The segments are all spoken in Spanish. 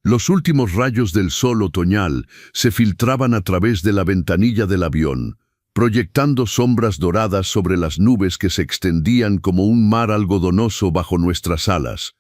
Los últimos rayos del sol otoñal se filtraban a través de la ventanilla del avión, proyectando sombras doradas sobre las nubes que se extendían como un mar algodonoso bajo nuestras alas.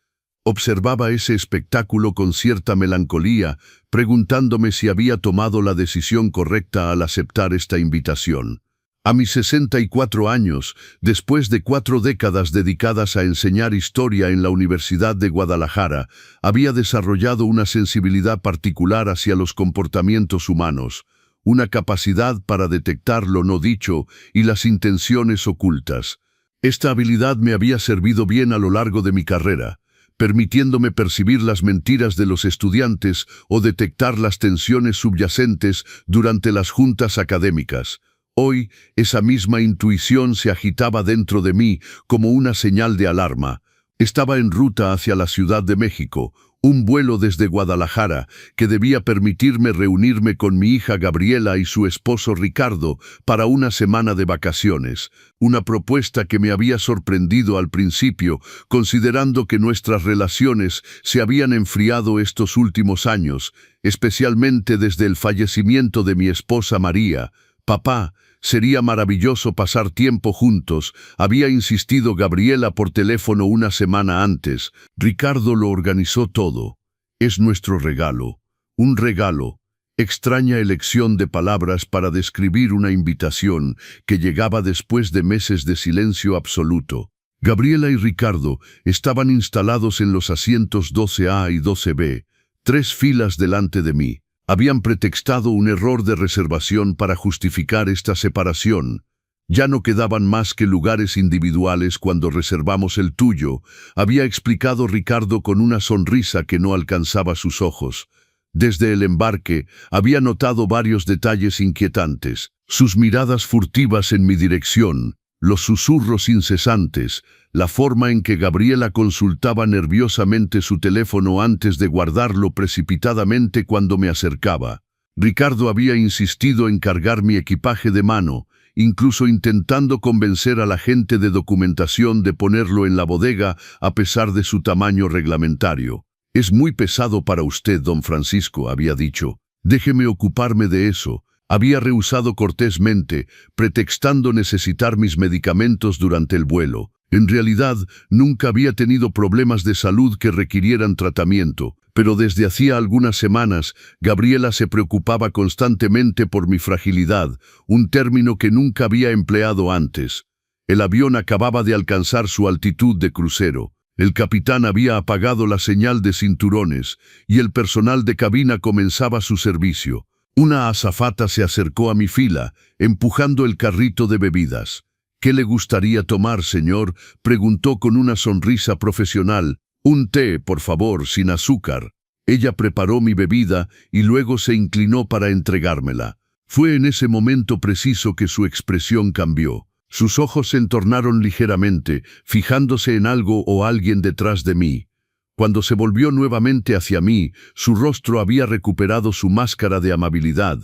Observaba ese espectáculo con cierta melancolía, preguntándome si había tomado la decisión correcta al aceptar esta invitación. A mis 64 años, después de 4 décadas dedicadas a enseñar historia en la Universidad de Guadalajara, había desarrollado una sensibilidad particular hacia los comportamientos humanos, una capacidad para detectar lo no dicho y las intenciones ocultas. Esta habilidad me había servido bien a lo largo de mi carrera, permitiéndome percibir las mentiras de los estudiantes o detectar las tensiones subyacentes durante las juntas académicas. Hoy, esa misma intuición se agitaba dentro de mí como una señal de alarma. Estaba en ruta hacia la Ciudad de México, un vuelo desde Guadalajara que debía permitirme reunirme con mi hija Gabriela y su esposo Ricardo para una semana de vacaciones, una propuesta que me había sorprendido al principio, considerando que nuestras relaciones se habían enfriado estos últimos años, especialmente desde el fallecimiento de mi esposa María. «Papá, sería maravilloso pasar tiempo juntos», había insistido Gabriela por teléfono una semana antes. Ricardo lo organizó todo. «Es nuestro regalo. Un regalo». Extraña elección de palabras para describir una invitación que llegaba después de meses de silencio absoluto. Gabriela y Ricardo estaban instalados en los asientos 12A y 12B, 3 filas delante de mí. Habían pretextado un error de reservación para justificar esta separación. Ya no quedaban más que lugares individuales cuando reservamos el tuyo, había explicado Ricardo con una sonrisa que no alcanzaba sus ojos. Desde el embarque, había notado varios detalles inquietantes. Sus miradas furtivas en mi dirección, los susurros incesantes, la forma en que Gabriela consultaba nerviosamente su teléfono antes de guardarlo precipitadamente cuando me acercaba. Ricardo había insistido en cargar mi equipaje de mano, incluso intentando convencer a la gente de documentación de ponerlo en la bodega a pesar de su tamaño reglamentario. «Es muy pesado para usted, don Francisco», había dicho. «Déjeme ocuparme de eso». Había rehusado cortésmente, pretextando necesitar mis medicamentos durante el vuelo. En realidad, nunca había tenido problemas de salud que requirieran tratamiento, pero desde hacía algunas semanas, Gabriela se preocupaba constantemente por mi fragilidad, un término que nunca había empleado antes. El avión acababa de alcanzar su altitud de crucero. El capitán había apagado la señal de cinturones y el personal de cabina comenzaba su servicio. Una azafata se acercó a mi fila, empujando el carrito de bebidas. «¿Qué le gustaría tomar, señor?», preguntó con una sonrisa profesional. «Un té, por favor, sin azúcar». Ella preparó mi bebida y luego se inclinó para entregármela. Fue en ese momento preciso que su expresión cambió. Sus ojos se entornaron ligeramente, fijándose en algo o alguien detrás de mí. Cuando se volvió nuevamente hacia mí, su rostro había recuperado su máscara de amabilidad,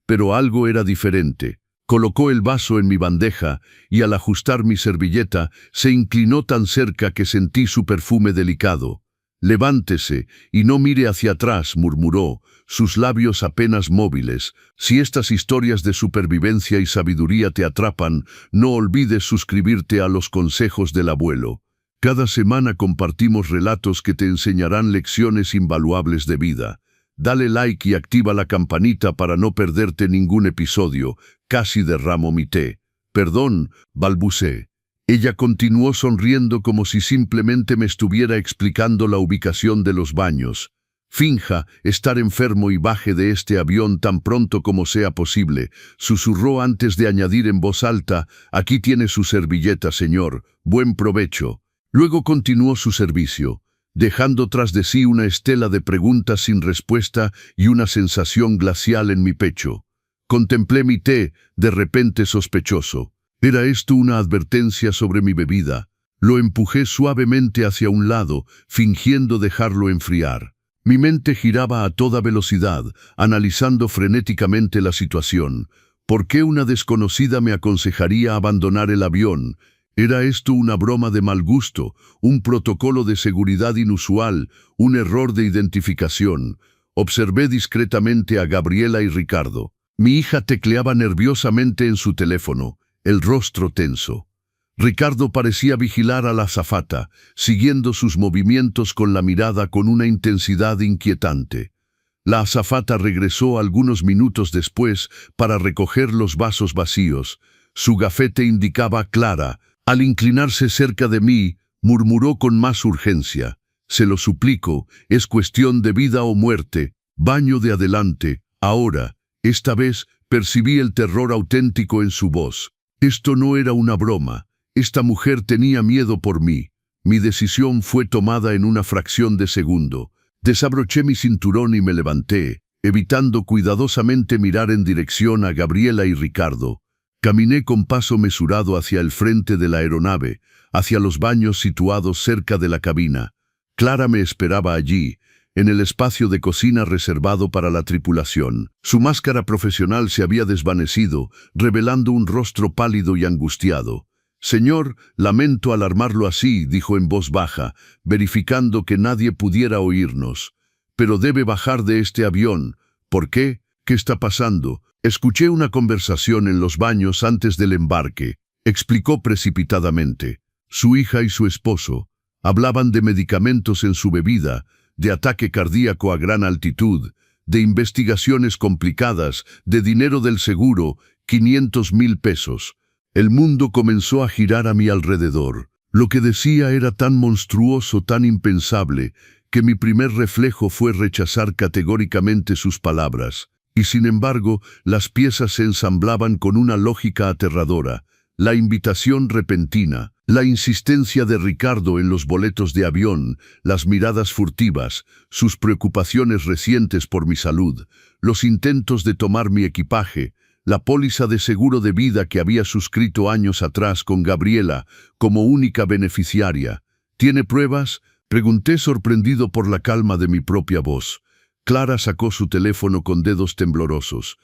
pero algo era diferente. Colocó el vaso en mi bandeja y al ajustar mi servilleta, se inclinó tan cerca que sentí su perfume delicado. «Levántese y no mire hacia atrás», murmuró, sus labios apenas móviles. «Si estas historias de supervivencia y sabiduría te atrapan, no olvides suscribirte a los consejos del abuelo. Cada semana compartimos relatos que te enseñarán lecciones invaluables de vida. Dale like y activa la campanita para no perderte ningún episodio». Casi derramo mi té. «Perdón», balbuceé. Ella continuó sonriendo como si simplemente me estuviera explicando la ubicación de los baños. «Finja estar enfermo y baje de este avión tan pronto como sea posible», susurró antes de añadir en voz alta: «Aquí tiene su servilleta, señor. Buen provecho». Luego continuó su servicio, dejando tras de sí una estela de preguntas sin respuesta y una sensación glacial en mi pecho. Contemplé mi té, de repente sospechoso. ¿Era esto una advertencia sobre mi bebida? Lo empujé suavemente hacia un lado, fingiendo dejarlo enfriar. Mi mente giraba a toda velocidad, analizando frenéticamente la situación. ¿Por qué una desconocida me aconsejaría abandonar el avión? ¿Era esto una broma de mal gusto, un protocolo de seguridad inusual, un error de identificación? Observé discretamente a Gabriela y Ricardo. Mi hija tecleaba nerviosamente en su teléfono, el rostro tenso. Ricardo parecía vigilar a la azafata, siguiendo sus movimientos con la mirada con una intensidad inquietante. La azafata regresó algunos minutos después para recoger los vasos vacíos. Su gafete indicaba Clara. Al inclinarse cerca de mí, murmuró con más urgencia: «Se lo suplico, es cuestión de vida o muerte. Baño de adelante, ahora». Esta vez percibí el terror auténtico en su voz. Esto no era una broma. Esta mujer tenía miedo por mí. Mi decisión fue tomada en una fracción de segundo. Desabroché mi cinturón y me levanté, evitando cuidadosamente mirar en dirección a Gabriela y Ricardo. Caminé con paso mesurado hacia el frente de la aeronave, hacia los baños situados cerca de la cabina. Clara me esperaba allí, en el espacio de cocina reservado para la tripulación. Su máscara profesional se había desvanecido, revelando un rostro pálido y angustiado. «Señor, lamento alarmarlo así», dijo en voz baja, verificando que nadie pudiera oírnos. «Pero debe bajar de este avión». «¿Por qué? ¿Qué está pasando?» «Escuché una conversación en los baños antes del embarque», explicó precipitadamente. Su hija y su esposo hablaban de medicamentos en su bebida, de ataque cardíaco a gran altitud, de investigaciones complicadas, de dinero del seguro, 500,000 pesos. El mundo comenzó a girar a mi alrededor. Lo que decía era tan monstruoso, tan impensable, que mi primer reflejo fue rechazar categóricamente sus palabras. Y sin embargo, las piezas se ensamblaban con una lógica aterradora. La invitación repentina, la insistencia de Ricardo en los boletos de avión, las miradas furtivas, sus preocupaciones recientes por mi salud, los intentos de tomar mi equipaje, la póliza de seguro de vida que había suscrito años atrás con Gabriela como única beneficiaria. ¿Tiene pruebas?, pregunté sorprendido por la calma de mi propia voz. Clara sacó su teléfono con dedos temblorosos.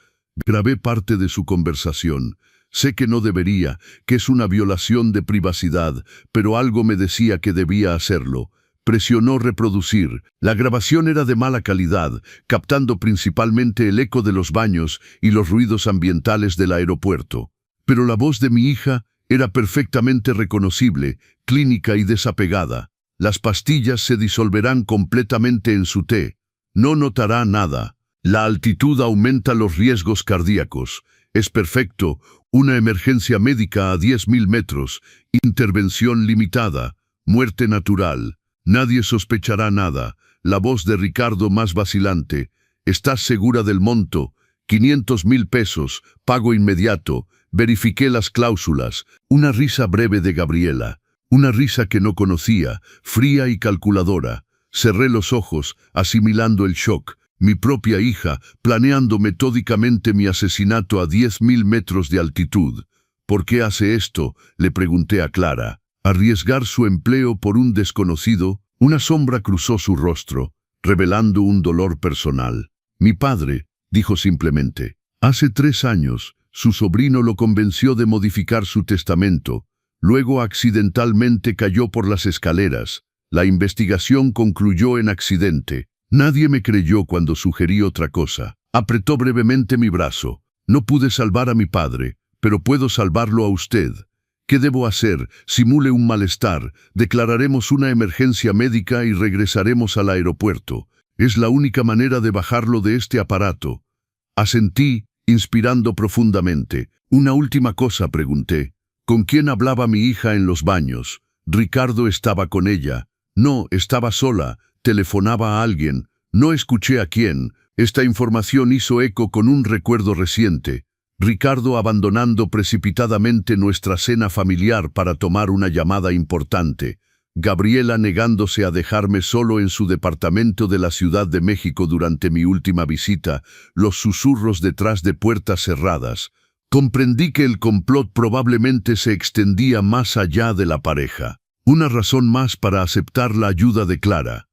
Grabé parte de su conversación. Sé que no debería, que es una violación de privacidad, pero algo me decía que debía hacerlo. Presionó reproducir. La grabación era de mala calidad, captando principalmente el eco de los baños y los ruidos ambientales del aeropuerto. Pero la voz de mi hija era perfectamente reconocible, clínica y desapegada. Las pastillas se disolverán completamente en su té. No notará nada. La altitud aumenta los riesgos cardíacos. Es perfecto. Una emergencia médica a 10.000 metros. Intervención limitada. Muerte natural. Nadie sospechará nada. La voz de Ricardo más vacilante. ¿Estás segura del monto? 500,000 pesos. Pago inmediato. Verifiqué las cláusulas. Una risa breve de Gabriela. Una risa que no conocía, fría y calculadora. Cerré los ojos, asimilando el shock. Mi propia hija, planeando metódicamente mi asesinato a 10.000 metros de altitud. ¿Por qué hace esto?, le pregunté a Clara. Arriesgar su empleo por un desconocido. Una sombra cruzó su rostro, revelando un dolor personal. Mi padre, dijo simplemente. Hace 3 años, su sobrino lo convenció de modificar su testamento. Luego accidentalmente cayó por las escaleras. La investigación concluyó en accidente. Nadie me creyó cuando sugerí otra cosa. Apretó brevemente mi brazo. No pude salvar a mi padre, pero puedo salvarlo a usted. ¿Qué debo hacer? Simule un malestar. Declararemos una emergencia médica y regresaremos al aeropuerto. Es la única manera de bajarlo de este aparato. Asentí, inspirando profundamente. Una última cosa, pregunté. ¿Con quién hablaba mi hija en los baños? Ricardo estaba con ella. No, estaba sola. Telefonaba a alguien. No escuché a quién. Esta información hizo eco con un recuerdo reciente. Ricardo abandonando precipitadamente nuestra cena familiar para tomar una llamada importante. Gabriela negándose a dejarme solo en su departamento de la Ciudad de México durante mi última visita. Los susurros detrás de puertas cerradas. Comprendí que el complot probablemente se extendía más allá de la pareja. Una razón más para aceptar la ayuda de Clara.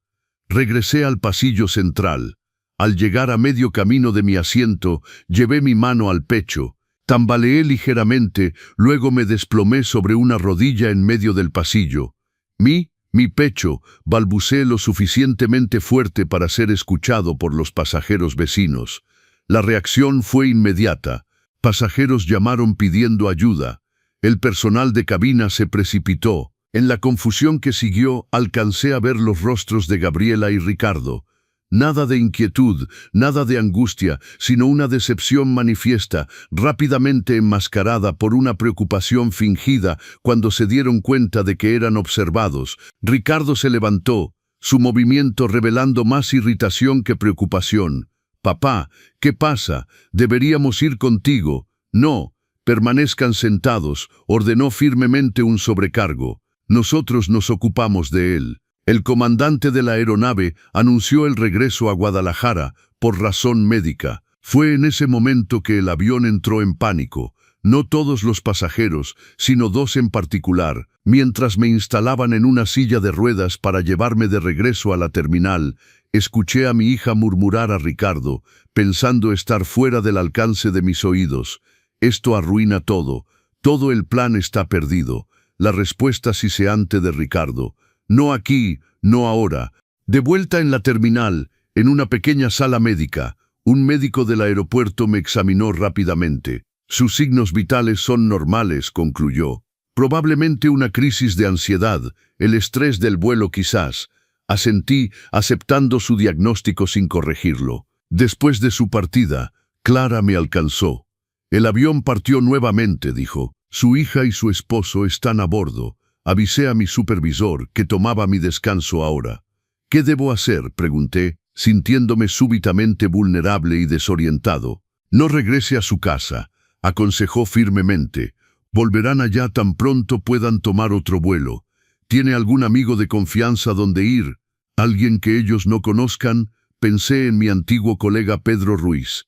Regresé al pasillo central. Al llegar a medio camino de mi asiento, llevé mi mano al pecho. Tambaleé ligeramente, luego me desplomé sobre una rodilla en medio del pasillo. Mi pecho, balbuceé lo suficientemente fuerte para ser escuchado por los pasajeros vecinos. La reacción fue inmediata. Pasajeros llamaron pidiendo ayuda. El personal de cabina se precipitó. En la confusión que siguió, alcancé a ver los rostros de Gabriela y Ricardo. Nada de inquietud, nada de angustia, sino una decepción manifiesta, rápidamente enmascarada por una preocupación fingida cuando se dieron cuenta de que eran observados. Ricardo se levantó, su movimiento revelando más irritación que preocupación. «Papá, ¿qué pasa? Deberíamos ir contigo». «No, permanezcan sentados», ordenó firmemente un sobrecargo. «Nosotros nos ocupamos de él». El comandante de la aeronave anunció el regreso a Guadalajara por razón médica. Fue en ese momento que el avión entró en pánico. No todos los pasajeros, sino 2 en particular. Mientras me instalaban en una silla de ruedas para llevarme de regreso a la terminal, escuché a mi hija murmurar a Ricardo, pensando estar fuera del alcance de mis oídos. «Esto arruina todo. Todo el plan está perdido». La respuesta siseante de Ricardo. «No aquí, no ahora». De vuelta en la terminal, en una pequeña sala médica, un médico del aeropuerto me examinó rápidamente. «Sus signos vitales son normales», concluyó. «Probablemente una crisis de ansiedad, el estrés del vuelo quizás». Asentí, aceptando su diagnóstico sin corregirlo. Después de su partida, Clara me alcanzó. «El avión partió nuevamente», dijo. «Su hija y su esposo están a bordo». Avisé a mi supervisor que tomaba mi descanso ahora. «¿Qué debo hacer?», pregunté, sintiéndome súbitamente vulnerable y desorientado. «No regrese a su casa», aconsejó firmemente. «Volverán allá tan pronto puedan tomar otro vuelo. ¿Tiene algún amigo de confianza donde ir? ¿Alguien que ellos no conozcan?». Pensé en mi antiguo colega Pedro Ruiz.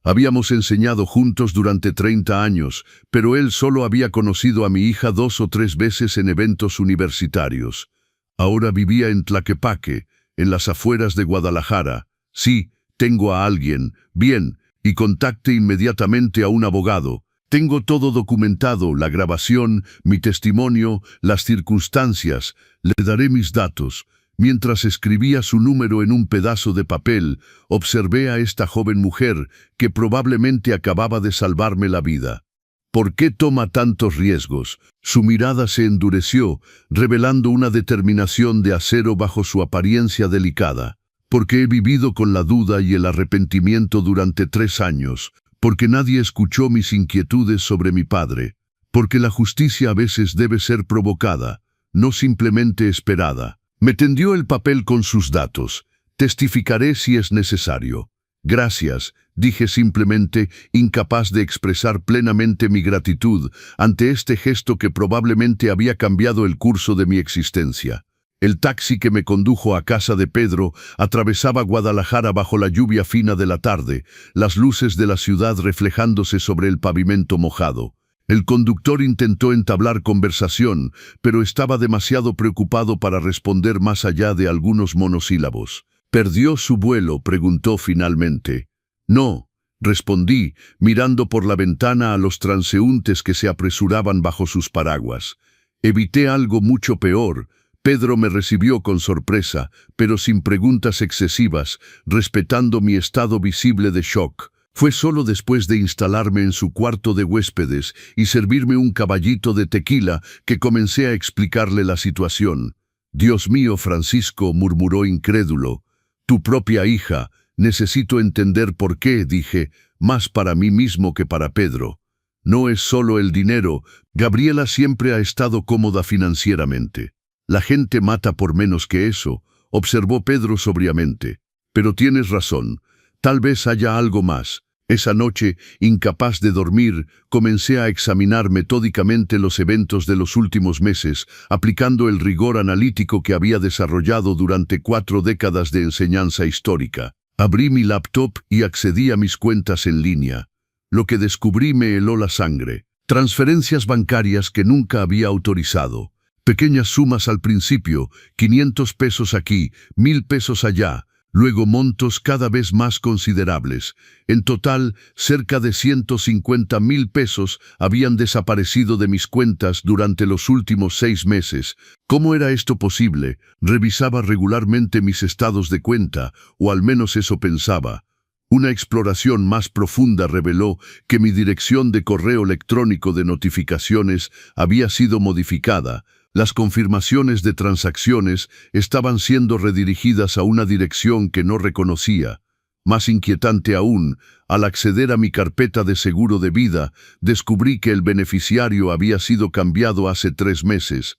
Habíamos enseñado juntos durante 30 años, pero él solo había conocido a mi hija 2 o 3 veces en eventos universitarios. Ahora vivía en Tlaquepaque, en las afueras de Guadalajara. «Sí, tengo a alguien. Bien, y contacte inmediatamente a un abogado. Tengo todo documentado, la grabación, mi testimonio, las circunstancias. Le daré mis datos». Mientras escribía su número en un pedazo de papel, observé a esta joven mujer que probablemente acababa de salvarme la vida. «¿Por qué toma tantos riesgos?». Su mirada se endureció, revelando una determinación de acero bajo su apariencia delicada. «Porque he vivido con la duda y el arrepentimiento durante 3 años, porque nadie escuchó mis inquietudes sobre mi padre, porque la justicia a veces debe ser provocada, no simplemente esperada». Me tendió el papel con sus datos. «Testificaré si es necesario». «Gracias», dije simplemente, incapaz de expresar plenamente mi gratitud ante este gesto que probablemente había cambiado el curso de mi existencia. El taxi que me condujo a casa de Pedro atravesaba Guadalajara bajo la lluvia fina de la tarde, las luces de la ciudad reflejándose sobre el pavimento mojado. El conductor intentó entablar conversación, pero estaba demasiado preocupado para responder más allá de algunos monosílabos. «¿Perdió su vuelo?», preguntó finalmente. «No», respondí, mirando por la ventana a los transeúntes que se apresuraban bajo sus paraguas. «Evité algo mucho peor». Pedro me recibió con sorpresa, pero sin preguntas excesivas, respetando mi estado visible de shock. Fue solo después de instalarme en su cuarto de huéspedes y servirme un caballito de tequila que comencé a explicarle la situación. «Dios mío, Francisco», murmuró incrédulo. «Tu propia hija. Necesito entender por qué», dije, más para mí mismo que para Pedro. «No es solo el dinero. Gabriela siempre ha estado cómoda financieramente». «La gente mata por menos que eso», observó Pedro sobriamente. «Pero tienes razón. Tal vez haya algo más». Esa noche, incapaz de dormir, comencé a examinar metódicamente los eventos de los últimos meses, aplicando el rigor analítico que había desarrollado durante 4 décadas de enseñanza histórica. Abrí mi laptop y accedí a mis cuentas en línea. Lo que descubrí me heló la sangre. Transferencias bancarias que nunca había autorizado. Pequeñas sumas al principio, 500 pesos aquí, 1000 pesos allá. luego montos cada vez más considerables. En total, cerca de 150.000 pesos habían desaparecido de mis cuentas durante los últimos 6 meses. ¿Cómo era esto posible? Revisaba regularmente mis estados de cuenta, o al menos eso pensaba. Una exploración más profunda reveló que mi dirección de correo electrónico de notificaciones había sido modificada. Las confirmaciones de transacciones estaban siendo redirigidas a una dirección que no reconocía. Más inquietante aún, al acceder a mi carpeta de seguro de vida, descubrí que el beneficiario había sido cambiado hace 3 meses.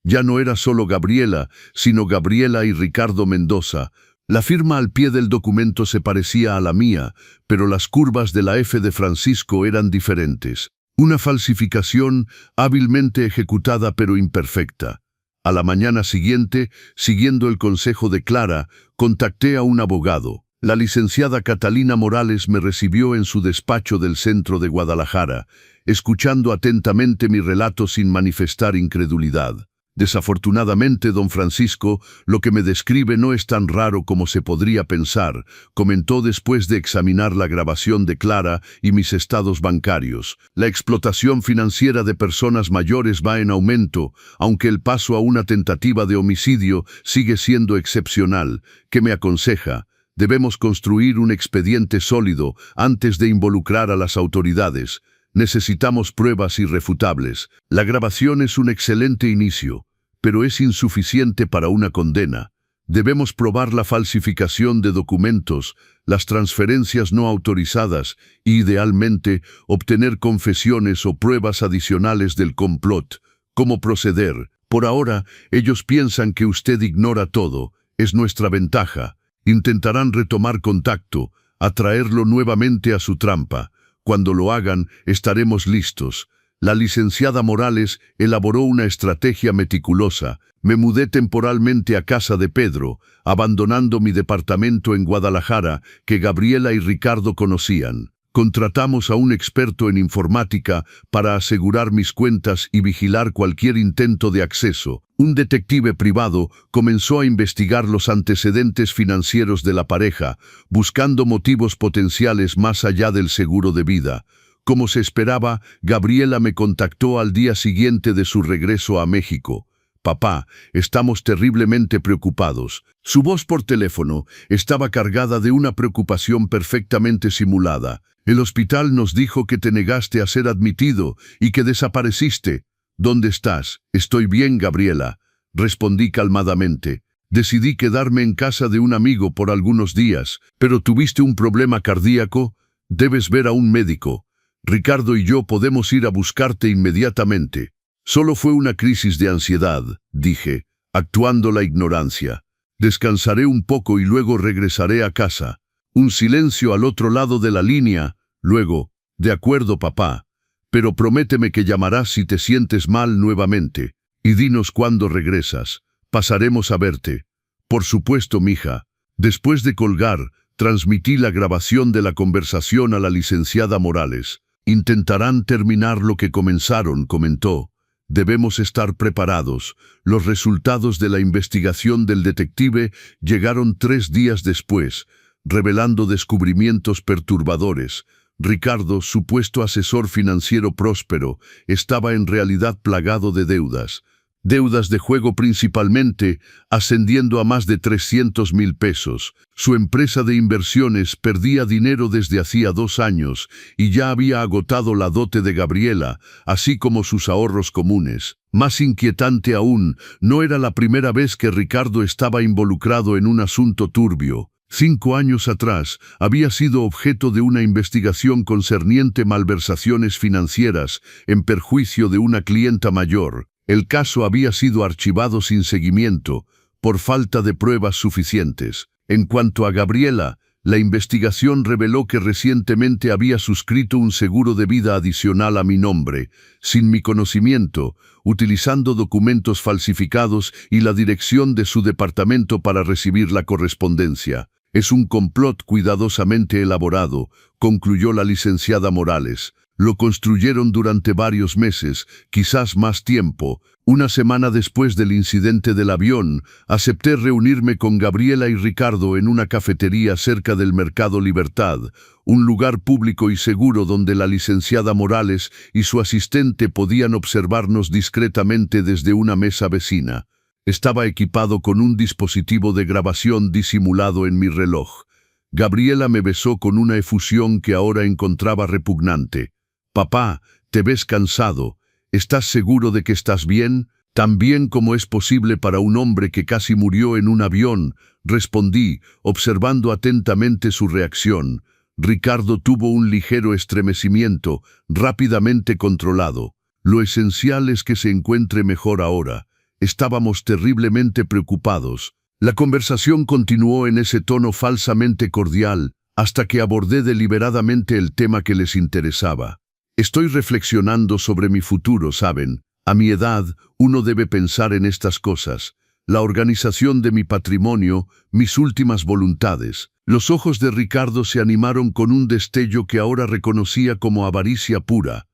Ya no era solo Gabriela, sino Gabriela y Ricardo Mendoza. La firma al pie del documento se parecía a la mía, pero las curvas de la F de Francisco eran diferentes. Una falsificación hábilmente ejecutada pero imperfecta. A la mañana siguiente, siguiendo el consejo de Clara, contacté a un abogado. La licenciada Catalina Morales me recibió en su despacho del centro de Guadalajara, escuchando atentamente mi relato sin manifestar incredulidad. Desafortunadamente, don Francisco, lo que me describe no es tan raro como se podría pensar, comentó después de examinar la grabación de Clara y mis estados bancarios. La explotación financiera de personas mayores va en aumento, aunque el paso a una tentativa de homicidio sigue siendo excepcional. ¿Qué me aconseja? Debemos construir un expediente sólido antes de involucrar a las autoridades. Necesitamos pruebas irrefutables. La grabación es un excelente inicio, pero es insuficiente para una condena. Debemos probar la falsificación de documentos, las transferencias no autorizadas y, idealmente, obtener confesiones o pruebas adicionales del complot. ¿Cómo proceder? Por ahora, ellos piensan que usted ignora todo. Es nuestra ventaja. Intentarán retomar contacto, atraerlo nuevamente a su trampa. Cuando lo hagan, estaremos listos. La licenciada Morales elaboró una estrategia meticulosa. Me mudé temporalmente a casa de Pedro, abandonando mi departamento en Guadalajara, que Gabriela y Ricardo conocían. Contratamos a un experto en informática para asegurar mis cuentas y vigilar cualquier intento de acceso. Un detective privado comenzó a investigar los antecedentes financieros de la pareja, buscando motivos potenciales más allá del seguro de vida. Como se esperaba, Gabriela me contactó al día siguiente de su regreso a México. «Papá, estamos terriblemente preocupados». Su voz por teléfono estaba cargada de una preocupación perfectamente simulada. «El hospital nos dijo que te negaste a ser admitido y que desapareciste. ¿Dónde estás?» «Estoy bien, Gabriela», respondí calmadamente. «Decidí quedarme en casa de un amigo por algunos días, pero tuviste un problema cardíaco. Debes ver a un médico. Ricardo y yo podemos ir a buscarte inmediatamente». «Solo fue una crisis de ansiedad», dije, actuando la ignorancia. «Descansaré un poco y luego regresaré a casa». Un silencio al otro lado de la línea. Luego, «De acuerdo, papá, pero prométeme que llamarás si te sientes mal nuevamente. Y dinos cuándo regresas. Pasaremos a verte». «Por supuesto, mija». Después de colgar, transmití la grabación de la conversación a la licenciada Morales. «Intentarán terminar lo que comenzaron», comentó. «Debemos estar preparados». Los resultados de la investigación del detective llegaron 3 días después, revelando descubrimientos perturbadores. Ricardo, supuesto asesor financiero próspero, estaba en realidad plagado de deudas. Deudas de juego principalmente, ascendiendo a más de 300.000 pesos. Su empresa de inversiones perdía dinero desde hacía 2 años y ya había agotado la dote de Gabriela, así como sus ahorros comunes. Más inquietante aún, no era la primera vez que Ricardo estaba involucrado en un asunto turbio. 5 años atrás, había sido objeto de una investigación concerniente malversaciones financieras en perjuicio de una clienta mayor. El caso había sido archivado sin seguimiento, por falta de pruebas suficientes. En cuanto a Gabriela, la investigación reveló que recientemente había suscrito un seguro de vida adicional a mi nombre, sin mi conocimiento, utilizando documentos falsificados y la dirección de su departamento para recibir la correspondencia. «Es un complot cuidadosamente elaborado», concluyó la licenciada Morales. Lo construyeron durante varios meses, quizás más tiempo. Una semana después del incidente del avión, acepté reunirme con Gabriela y Ricardo en una cafetería cerca del Mercado Libertad, un lugar público y seguro donde la licenciada Morales y su asistente podían observarnos discretamente desde una mesa vecina. Estaba equipado con un dispositivo de grabación disimulado en mi reloj. Gabriela me besó con una efusión que ahora encontraba repugnante. «Papá, te ves cansado. ¿Estás seguro de que estás bien? Tan bien como es posible para un hombre que casi murió en un avión», respondí, observando atentamente su reacción. Ricardo tuvo un ligero estremecimiento, rápidamente controlado. «Lo esencial es que se encuentre mejor ahora». Estábamos terriblemente preocupados. La conversación continuó en ese tono falsamente cordial, hasta que abordé deliberadamente el tema que les interesaba. «Estoy reflexionando sobre mi futuro, ¿saben? A mi edad, uno debe pensar en estas cosas. La organización de mi patrimonio, mis últimas voluntades». Los ojos de Ricardo se animaron con un destello que ahora reconocía como avaricia pura.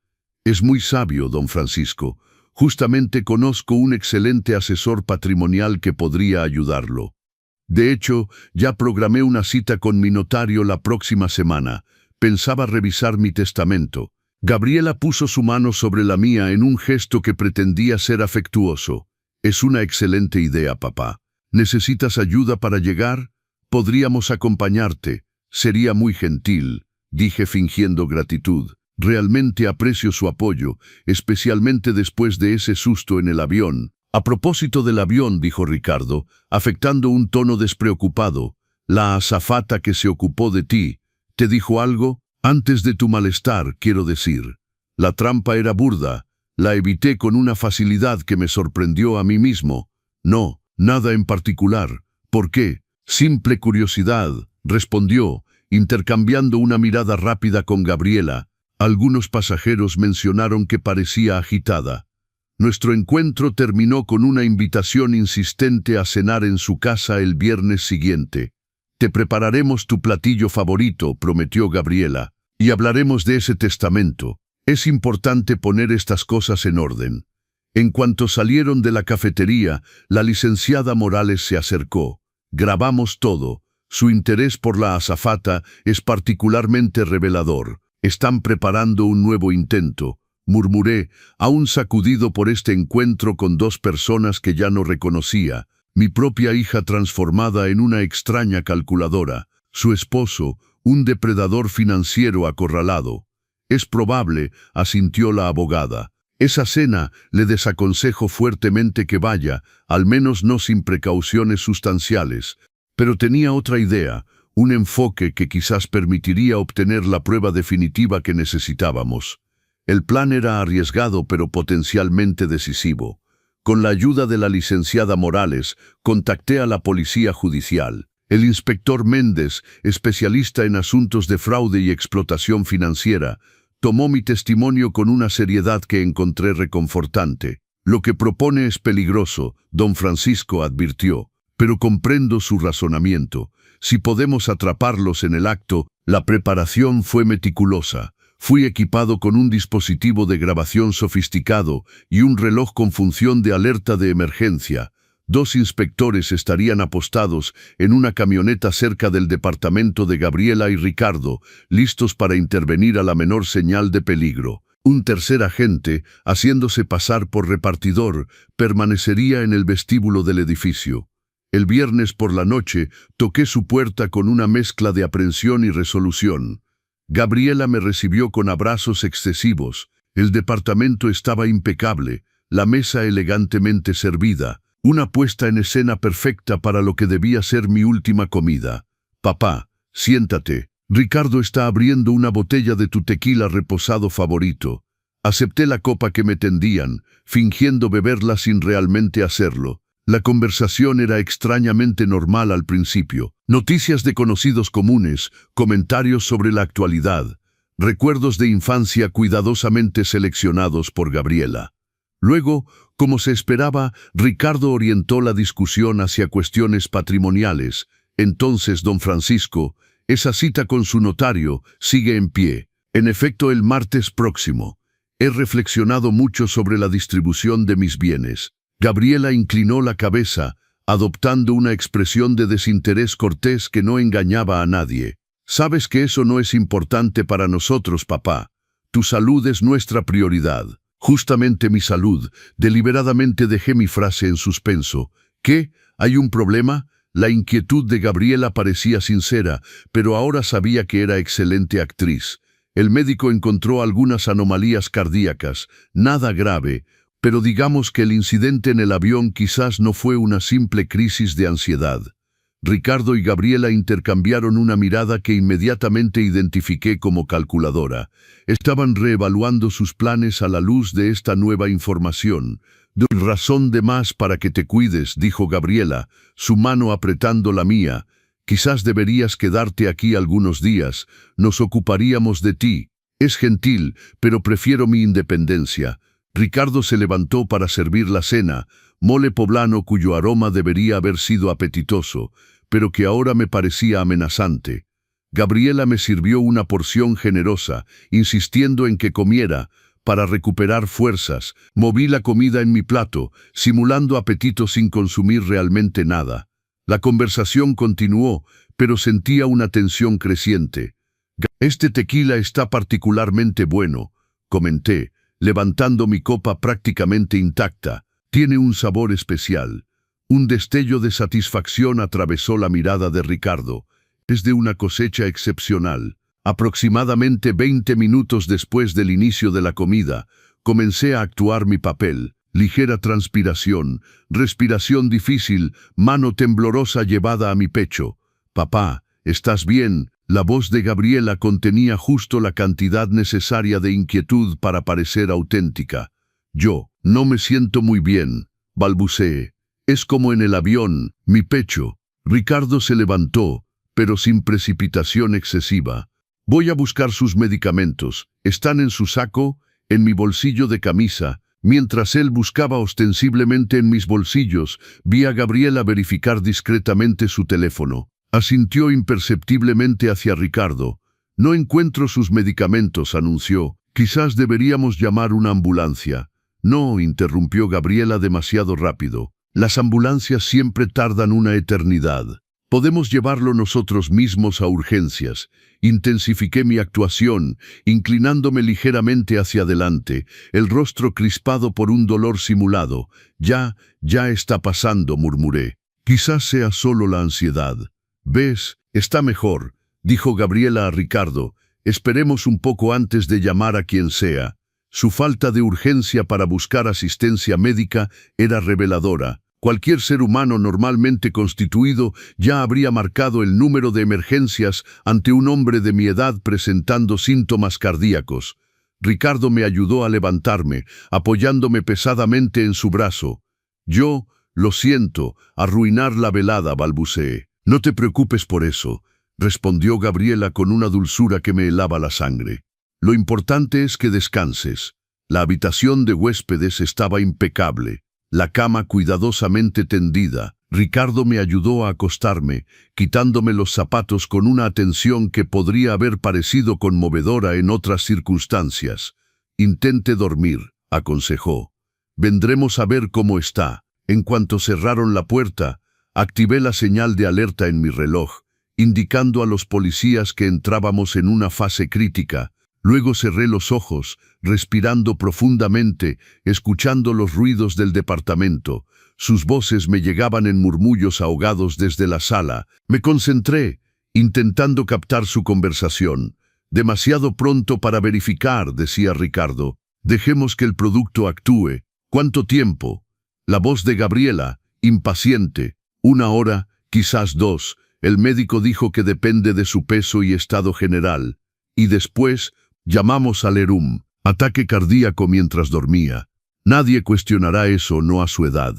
«Es muy sabio, don Francisco. Justamente conozco un excelente asesor patrimonial que podría ayudarlo. De hecho, ya programé una cita con mi notario la próxima semana. Pensaba revisar mi testamento». Gabriela puso su mano sobre la mía en un gesto que pretendía ser afectuoso. «Es una excelente idea, papá. ¿Necesitas ayuda para llegar? Podríamos acompañarte. Sería muy gentil», dije fingiendo gratitud. «Realmente aprecio su apoyo, especialmente después de ese susto en el avión». «A propósito del avión», dijo Ricardo, afectando un tono despreocupado, «la azafata que se ocupó de ti, ¿te dijo algo? Antes de tu malestar, quiero decir. La trampa era burda, la evité con una facilidad que me sorprendió a mí mismo». «No, nada en particular». «¿Por qué?» «Simple curiosidad», respondió, intercambiando una mirada rápida con Gabriela. Algunos pasajeros mencionaron que parecía agitada. Nuestro encuentro terminó con una invitación insistente a cenar en su casa el viernes siguiente. «Te prepararemos tu platillo favorito», prometió Gabriela, «y hablaremos de ese testamento. Es importante poner estas cosas en orden». En cuanto salieron de la cafetería, la licenciada Morales se acercó. «Grabamos todo. Su interés por la azafata es particularmente revelador. Están preparando un nuevo intento», murmuré, aún sacudido por este encuentro con dos personas que ya no reconocía. Mi propia hija transformada en una extraña calculadora, su esposo, un depredador financiero acorralado. «Es probable», asintió la abogada. «Esa cena le desaconsejo fuertemente que vaya, al menos no sin precauciones sustanciales». Pero tenía otra idea, un enfoque que quizás permitiría obtener la prueba definitiva que necesitábamos. El plan era arriesgado pero potencialmente decisivo. Con la ayuda de la licenciada Morales, contacté a la policía judicial. El inspector Méndez, especialista en asuntos de fraude y explotación financiera, tomó mi testimonio con una seriedad que encontré reconfortante. «Lo que propone es peligroso», don Francisco advirtió, «pero comprendo su razonamiento. Si podemos atraparlos en el acto». La preparación fue meticulosa. Fui equipado con un dispositivo de grabación sofisticado y un reloj con función de alerta de emergencia. 2 inspectores estarían apostados en una camioneta cerca del departamento de Gabriela y Ricardo, listos para intervenir a la menor señal de peligro. Un tercer agente, haciéndose pasar por repartidor, permanecería en el vestíbulo del edificio. El viernes por la noche toqué su puerta con una mezcla de aprensión y resolución. Gabriela me recibió con abrazos excesivos. El departamento estaba impecable, la mesa elegantemente servida, una puesta en escena perfecta para lo que debía ser mi última comida. «Papá, siéntate. Ricardo está abriendo una botella de tu tequila reposado favorito». Acepté la copa que me tendían, fingiendo beberla sin realmente hacerlo. La conversación era extrañamente normal al principio. Noticias de conocidos comunes, comentarios sobre la actualidad, recuerdos de infancia cuidadosamente seleccionados por Gabriela. Luego, como se esperaba, Ricardo orientó la discusión hacia cuestiones patrimoniales. «Entonces, don Francisco, esa cita con su notario sigue en pie». En efecto, el martes próximo. He reflexionado mucho sobre la distribución de mis bienes. Gabriela inclinó la cabeza, adoptando una expresión de desinterés cortés que no engañaba a nadie. Sabes que eso no es importante para nosotros, papá. Tu salud es nuestra prioridad. Justamente mi salud. Deliberadamente dejé mi frase en suspenso. ¿Qué? ¿Hay un problema? La inquietud de Gabriela parecía sincera, pero ahora sabía que era excelente actriz. El médico encontró algunas anomalías cardíacas, nada grave, pero digamos que el incidente en el avión quizás no fue una simple crisis de ansiedad. Ricardo y Gabriela intercambiaron una mirada que inmediatamente identifiqué como calculadora. Estaban reevaluando sus planes a la luz de esta nueva información. Razón de más para que te cuides, dijo Gabriela, su mano apretando la mía. Quizás deberías quedarte aquí algunos días, nos ocuparíamos de ti. Es gentil, pero prefiero mi independencia. Ricardo se levantó para servir la cena, mole poblano cuyo aroma debería haber sido apetitoso, pero que ahora me parecía amenazante. Gabriela me sirvió una porción generosa, insistiendo en que comiera. Para recuperar fuerzas, moví la comida en mi plato, simulando apetito sin consumir realmente nada. La conversación continuó, pero sentía una tensión creciente. Este tequila está particularmente bueno, comenté, levantando mi copa prácticamente intacta. Tiene un sabor especial. Un destello de satisfacción atravesó la mirada de Ricardo. Es de una cosecha excepcional. Aproximadamente 20 minutos después del inicio de la comida, comencé a actuar mi papel. Ligera transpiración, respiración difícil, mano temblorosa llevada a mi pecho. Papá, ¿estás bien? La voz de Gabriela contenía justo la cantidad necesaria de inquietud para parecer auténtica. Yo, no me siento muy bien, balbuceé. Es como en el avión, mi pecho. Ricardo se levantó, pero sin precipitación excesiva. Voy a buscar sus medicamentos. Están en su saco, en mi bolsillo de camisa. Mientras él buscaba ostensiblemente en mis bolsillos, vi a Gabriela verificar discretamente su teléfono. Asintió imperceptiblemente hacia Ricardo. No encuentro sus medicamentos, anunció. Quizás deberíamos llamar una ambulancia. No, interrumpió Gabriela demasiado rápido. Las ambulancias siempre tardan una eternidad. Podemos llevarlo nosotros mismos a urgencias. Intensifiqué mi actuación, inclinándome ligeramente hacia adelante, el rostro crispado por un dolor simulado. Ya está pasando, murmuré. Quizás sea solo la ansiedad. ¿Ves? Está mejor, dijo Gabriela a Ricardo. Esperemos un poco antes de llamar a quien sea. Su falta de urgencia para buscar asistencia médica era reveladora. Cualquier ser humano normalmente constituido ya habría marcado el número de emergencias ante un hombre de mi edad presentando síntomas cardíacos. Ricardo me ayudó a levantarme, apoyándome pesadamente en su brazo. Yo, lo siento, arruinar la velada, balbuceé. No te preocupes por eso, respondió Gabriela con una dulzura que me helaba la sangre. Lo importante es que descanses. La habitación de huéspedes estaba impecable. La cama cuidadosamente tendida. Ricardo me ayudó a acostarme, quitándome los zapatos con una atención que podría haber parecido conmovedora en otras circunstancias. Intente dormir, aconsejó. Vendremos a ver cómo está. En cuanto cerraron la puerta, activé la señal de alerta en mi reloj, indicando a los policías que entrábamos en una fase crítica. Luego cerré los ojos, respirando profundamente, escuchando los ruidos del departamento. Sus voces me llegaban en murmullos ahogados desde la sala. Me concentré, intentando captar su conversación. Demasiado pronto para verificar, decía Ricardo. Dejemos que el producto actúe. ¿Cuánto tiempo? La voz de Gabriela, impaciente. 1 hora, quizás 2. El médico dijo que depende de su peso y estado general. Y después, llamamos al ERUM, ataque cardíaco mientras dormía. Nadie cuestionará eso, no a su edad.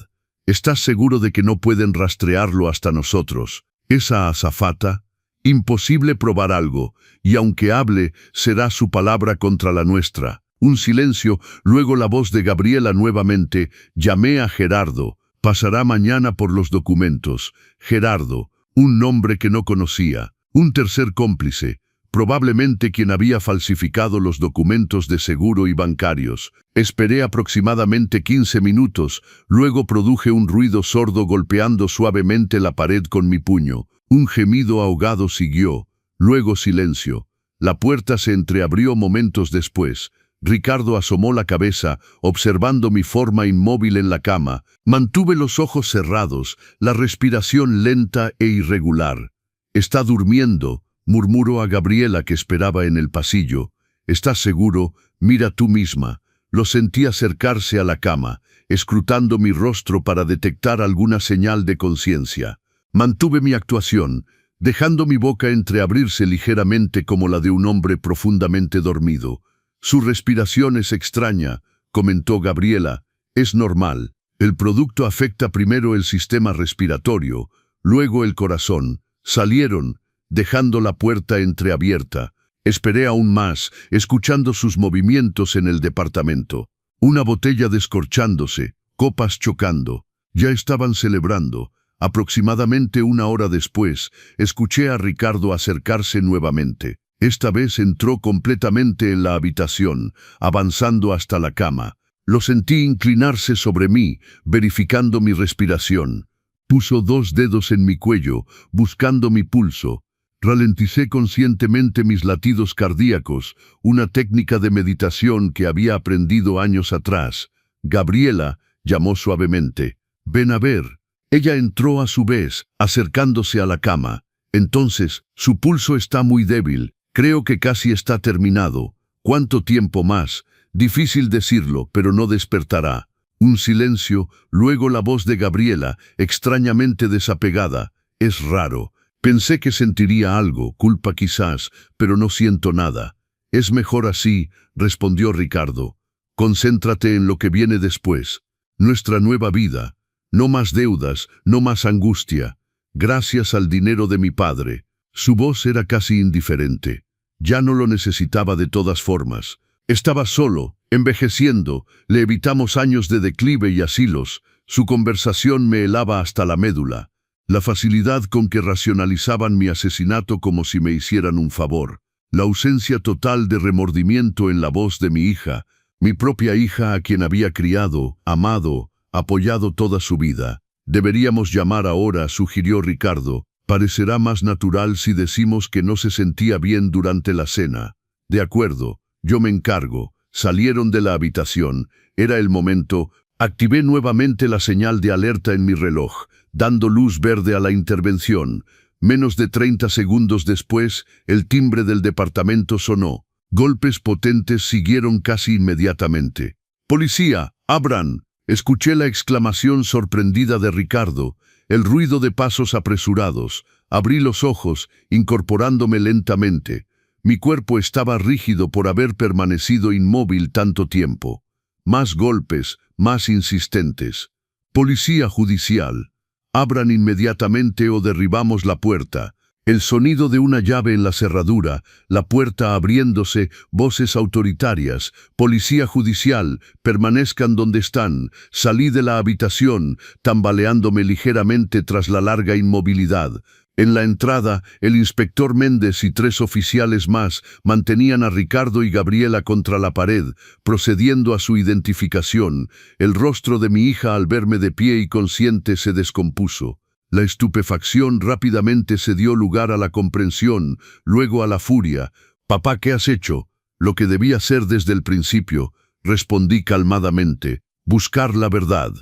¿Estás seguro de que no pueden rastrearlo hasta nosotros? ¿Esa azafata? Imposible probar algo, y aunque hable, será su palabra contra la nuestra. Un silencio, luego la voz de Gabriela nuevamente. Llamé a Gerardo. Pasará mañana por los documentos. Gerardo, un nombre que no conocía. Un tercer cómplice. probablemente quien había falsificado los documentos de seguro y bancarios. Esperé aproximadamente 15 minutos, luego produje un ruido sordo golpeando suavemente la pared con mi puño. Un gemido ahogado siguió, luego silencio. La puerta se entreabrió momentos después. Ricardo asomó la cabeza, observando mi forma inmóvil en la cama. Mantuve los ojos cerrados, la respiración lenta e irregular. «Está durmiendo», murmuró a Gabriela que esperaba en el pasillo. «¿Estás seguro? Mira tú misma». Lo sentí acercarse a la cama, escrutando mi rostro para detectar alguna señal de conciencia. Mantuve mi actuación, dejando mi boca entreabrirse ligeramente como la de un hombre profundamente dormido. «Su respiración es extraña», comentó Gabriela. «Es normal. El producto afecta primero el sistema respiratorio, luego el corazón». Salieron, dejando la puerta entreabierta. Esperé aún más, escuchando sus movimientos en el departamento. Una botella descorchándose, copas chocando. Ya estaban celebrando. Aproximadamente una hora después, escuché a Ricardo acercarse nuevamente. Esta vez entró completamente en la habitación, avanzando hasta la cama. Lo sentí inclinarse sobre mí, verificando mi respiración. Puso 2 dedos en mi cuello, buscando mi pulso. Ralenticé conscientemente mis latidos cardíacos, una técnica de meditación que había aprendido años atrás. «Gabriela», llamó suavemente. «Ven a ver». Ella entró a su vez, acercándose a la cama. «Entonces, su pulso está muy débil. Creo que casi está terminado. ¿Cuánto tiempo más? Difícil decirlo, pero no despertará». Un silencio, luego la voz de Gabriela, extrañamente desapegada. «Es raro. Pensé que sentiría algo, culpa quizás, pero no siento nada». «Es mejor así», respondió Ricardo. «Concéntrate en lo que viene después. Nuestra nueva vida. No más deudas, no más angustia. Gracias al dinero de mi padre». Su voz era casi indiferente. Ya no lo necesitaba de todas formas. Estaba solo, envejeciendo, le evitamos años de declive y asilos. Su conversación me helaba hasta la médula. La facilidad con que racionalizaban mi asesinato como si me hicieran un favor. La ausencia total de remordimiento en la voz de mi hija, mi propia hija a quien había criado, amado, apoyado toda su vida. «Deberíamos llamar ahora», sugirió Ricardo. «Parecerá más natural si decimos que no se sentía bien durante la cena». «De acuerdo, yo me encargo». Salieron de la habitación. Era el momento. Activé nuevamente la señal de alerta en mi reloj, dando luz verde a la intervención. Menos de 30 segundos después, el timbre del departamento sonó. Golpes potentes siguieron casi inmediatamente. «¡Policía! ¡Abran!». Escuché la exclamación sorprendida de Ricardo, el ruido de pasos apresurados. Abrí los ojos, incorporándome lentamente. Mi cuerpo estaba rígido por haber permanecido inmóvil tanto tiempo. Más golpes, más insistentes. «Policía judicial. Abran inmediatamente o derribamos la puerta». El sonido de una llave en la cerradura, la puerta abriéndose, voces autoritarias. «Policía judicial, permanezcan donde están». Salí de la habitación, tambaleándome ligeramente tras la larga inmovilidad. En la entrada, el inspector Méndez y 3 oficiales más mantenían a Ricardo y Gabriela contra la pared, procediendo a su identificación. El rostro de mi hija al verme de pie y consciente se descompuso. La estupefacción rápidamente se dio lugar a la comprensión, luego a la furia. «Papá, ¿qué has hecho?». «Lo que debía hacer desde el principio», respondí calmadamente. «Buscar la verdad».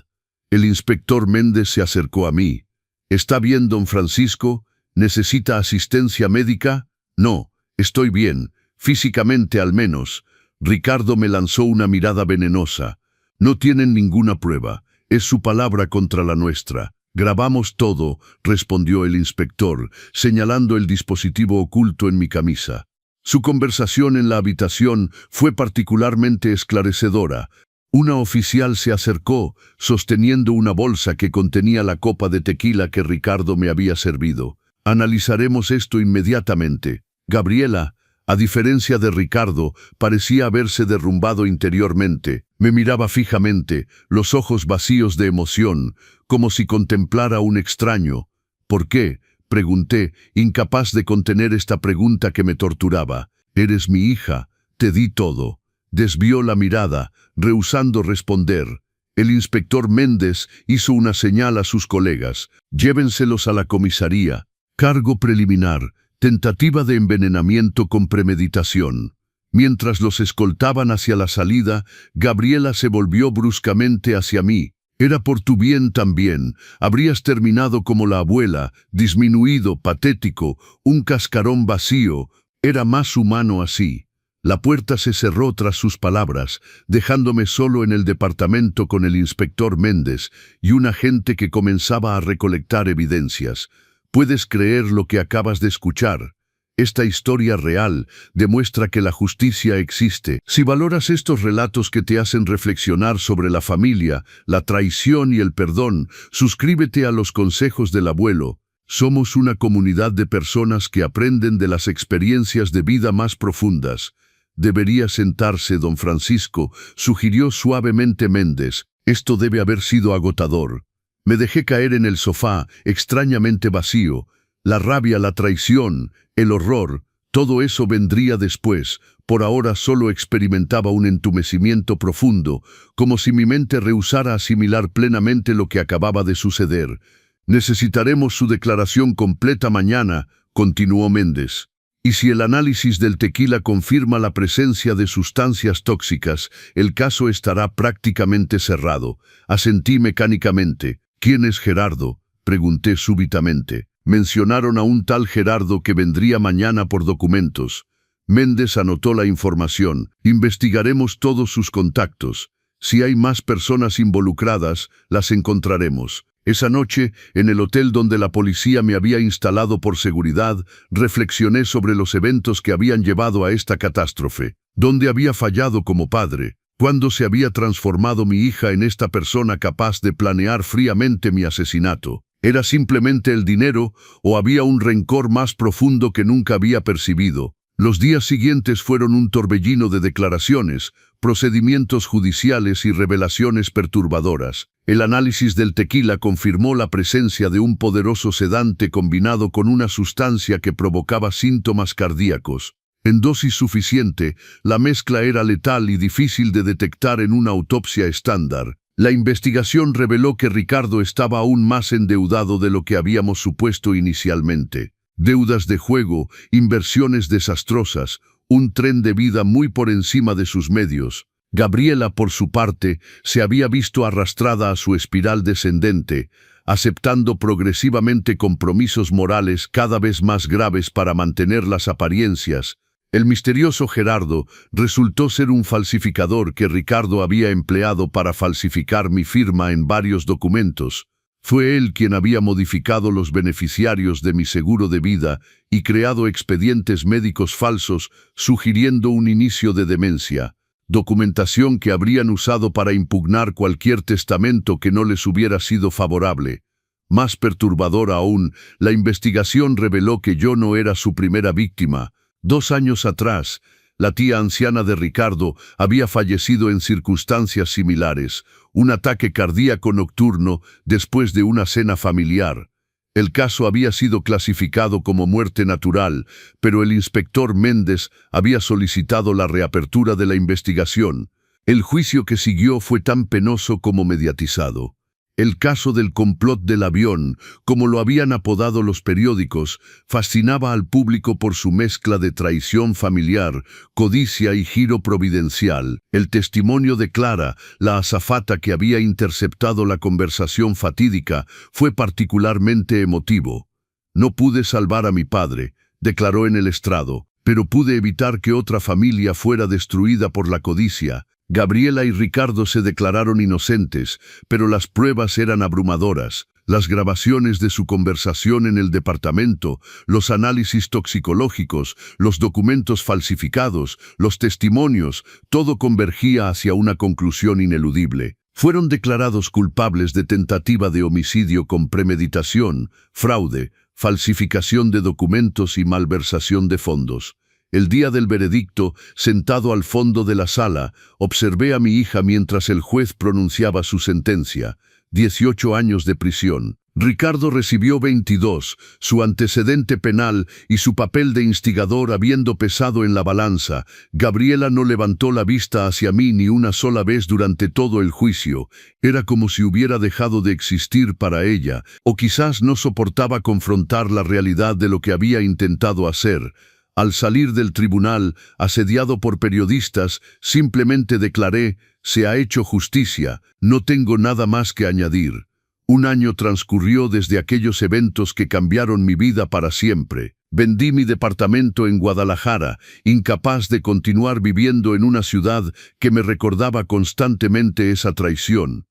El inspector Méndez se acercó a mí. «¿Está bien, don Francisco? ¿Necesita asistencia médica?». «No, estoy bien, físicamente al menos». Ricardo me lanzó una mirada venenosa. «No tienen ninguna prueba. Es su palabra contra la nuestra». «Grabamos todo», respondió el inspector, señalando el dispositivo oculto en mi camisa. Su conversación en la habitación fue particularmente esclarecedora. Una oficial se acercó, sosteniendo una bolsa que contenía la copa de tequila que Ricardo me había servido. «Analizaremos esto inmediatamente». Gabriela, a diferencia de Ricardo, parecía haberse derrumbado interiormente. Me miraba fijamente, los ojos vacíos de emoción, como si contemplara a un extraño. «¿Por qué?», Pregunté, incapaz de contener esta pregunta que me torturaba. «Eres mi hija, te di todo». Desvió la mirada, rehusando responder. El inspector Méndez hizo una señal a sus colegas. «Llévenselos a la comisaría. Cargo preliminar, tentativa de envenenamiento con premeditación». Mientras los escoltaban hacia la salida, Gabriela se volvió bruscamente hacia mí. «Era por tu bien también. Habrías terminado como la abuela, disminuido, patético, un cascarón vacío. Era más humano así». La puerta se cerró tras sus palabras, dejándome solo en el departamento con el inspector Méndez y un agente que comenzaba a recolectar evidencias. ¿Puedes creer lo que acabas de escuchar? Esta historia real demuestra que la justicia existe. Si valoras estos relatos que te hacen reflexionar sobre la familia, la traición y el perdón, suscríbete a los consejos del abuelo. Somos una comunidad de personas que aprenden de las experiencias de vida más profundas. «Debería sentarse, don Francisco», sugirió suavemente Méndez. «Esto debe haber sido agotador». Me dejé caer en el sofá, extrañamente vacío. La rabia, la traición, el horror, todo eso vendría después. Por ahora solo experimentaba un entumecimiento profundo, como si mi mente rehusara asimilar plenamente lo que acababa de suceder. «Necesitaremos su declaración completa mañana», continuó Méndez. «Y si el análisis del tequila confirma la presencia de sustancias tóxicas, el caso estará prácticamente cerrado». Asentí mecánicamente. «¿Quién es Gerardo?», pregunté súbitamente. «Mencionaron a un tal Gerardo que vendría mañana por documentos». Méndez anotó la información. «Investigaremos todos sus contactos. Si hay más personas involucradas, las encontraremos». Esa noche, en el hotel donde la policía me había instalado por seguridad, reflexioné sobre los eventos que habían llevado a esta catástrofe. ¿Dónde había fallado como padre? ¿Cuándo se había transformado mi hija en esta persona capaz de planear fríamente mi asesinato? ¿Era simplemente el dinero o había un rencor más profundo que nunca había percibido? Los días siguientes fueron un torbellino de declaraciones, procedimientos judiciales y revelaciones perturbadoras. El análisis del tequila confirmó la presencia de un poderoso sedante combinado con una sustancia que provocaba síntomas cardíacos. En dosis suficiente, la mezcla era letal y difícil de detectar en una autopsia estándar. La investigación reveló que Ricardo estaba aún más endeudado de lo que habíamos supuesto inicialmente. Deudas de juego, inversiones desastrosas, un tren de vida muy por encima de sus medios. Gabriela, por su parte, se había visto arrastrada a su espiral descendente, aceptando progresivamente compromisos morales cada vez más graves para mantener las apariencias. El misterioso Gerardo resultó ser un falsificador que Ricardo había empleado para falsificar mi firma en varios documentos. Fue él quien había modificado los beneficiarios de mi seguro de vida y creado expedientes médicos falsos sugiriendo un inicio de demencia, documentación que habrían usado para impugnar cualquier testamento que no les hubiera sido favorable. Más perturbador aún, la investigación reveló que yo no era su primera víctima. 2 años atrás, la tía anciana de Ricardo había fallecido en circunstancias similares, un ataque cardíaco nocturno después de una cena familiar. El caso había sido clasificado como muerte natural, pero el inspector Méndez había solicitado la reapertura de la investigación. El juicio que siguió fue tan penoso como mediatizado. El caso del complot del avión, como lo habían apodado los periódicos, fascinaba al público por su mezcla de traición familiar, codicia y giro providencial. El testimonio de Clara, la azafata que había interceptado la conversación fatídica, fue particularmente emotivo. «No pude salvar a mi padre», declaró en el estrado, «pero pude evitar que otra familia fuera destruida por la codicia». Gabriela y Ricardo se declararon inocentes, pero las pruebas eran abrumadoras. Las grabaciones de su conversación en el departamento, los análisis toxicológicos, los documentos falsificados, los testimonios, todo convergía hacia una conclusión ineludible. Fueron declarados culpables de tentativa de homicidio con premeditación, fraude, falsificación de documentos y malversación de fondos. El día del veredicto, sentado al fondo de la sala, observé a mi hija mientras el juez pronunciaba su sentencia, 18 años de prisión. Ricardo recibió 22, su antecedente penal y su papel de instigador habiendo pesado en la balanza. Gabriela no levantó la vista hacia mí ni una sola vez durante todo el juicio. Era como si hubiera dejado de existir para ella, o quizás no soportaba confrontar la realidad de lo que había intentado hacer. Al salir del tribunal, asediado por periodistas, simplemente declaré: «Se ha hecho justicia, no tengo nada más que añadir». Un año transcurrió desde aquellos eventos que cambiaron mi vida para siempre. Vendí mi departamento en Guadalajara, incapaz de continuar viviendo en una ciudad que me recordaba constantemente esa traición.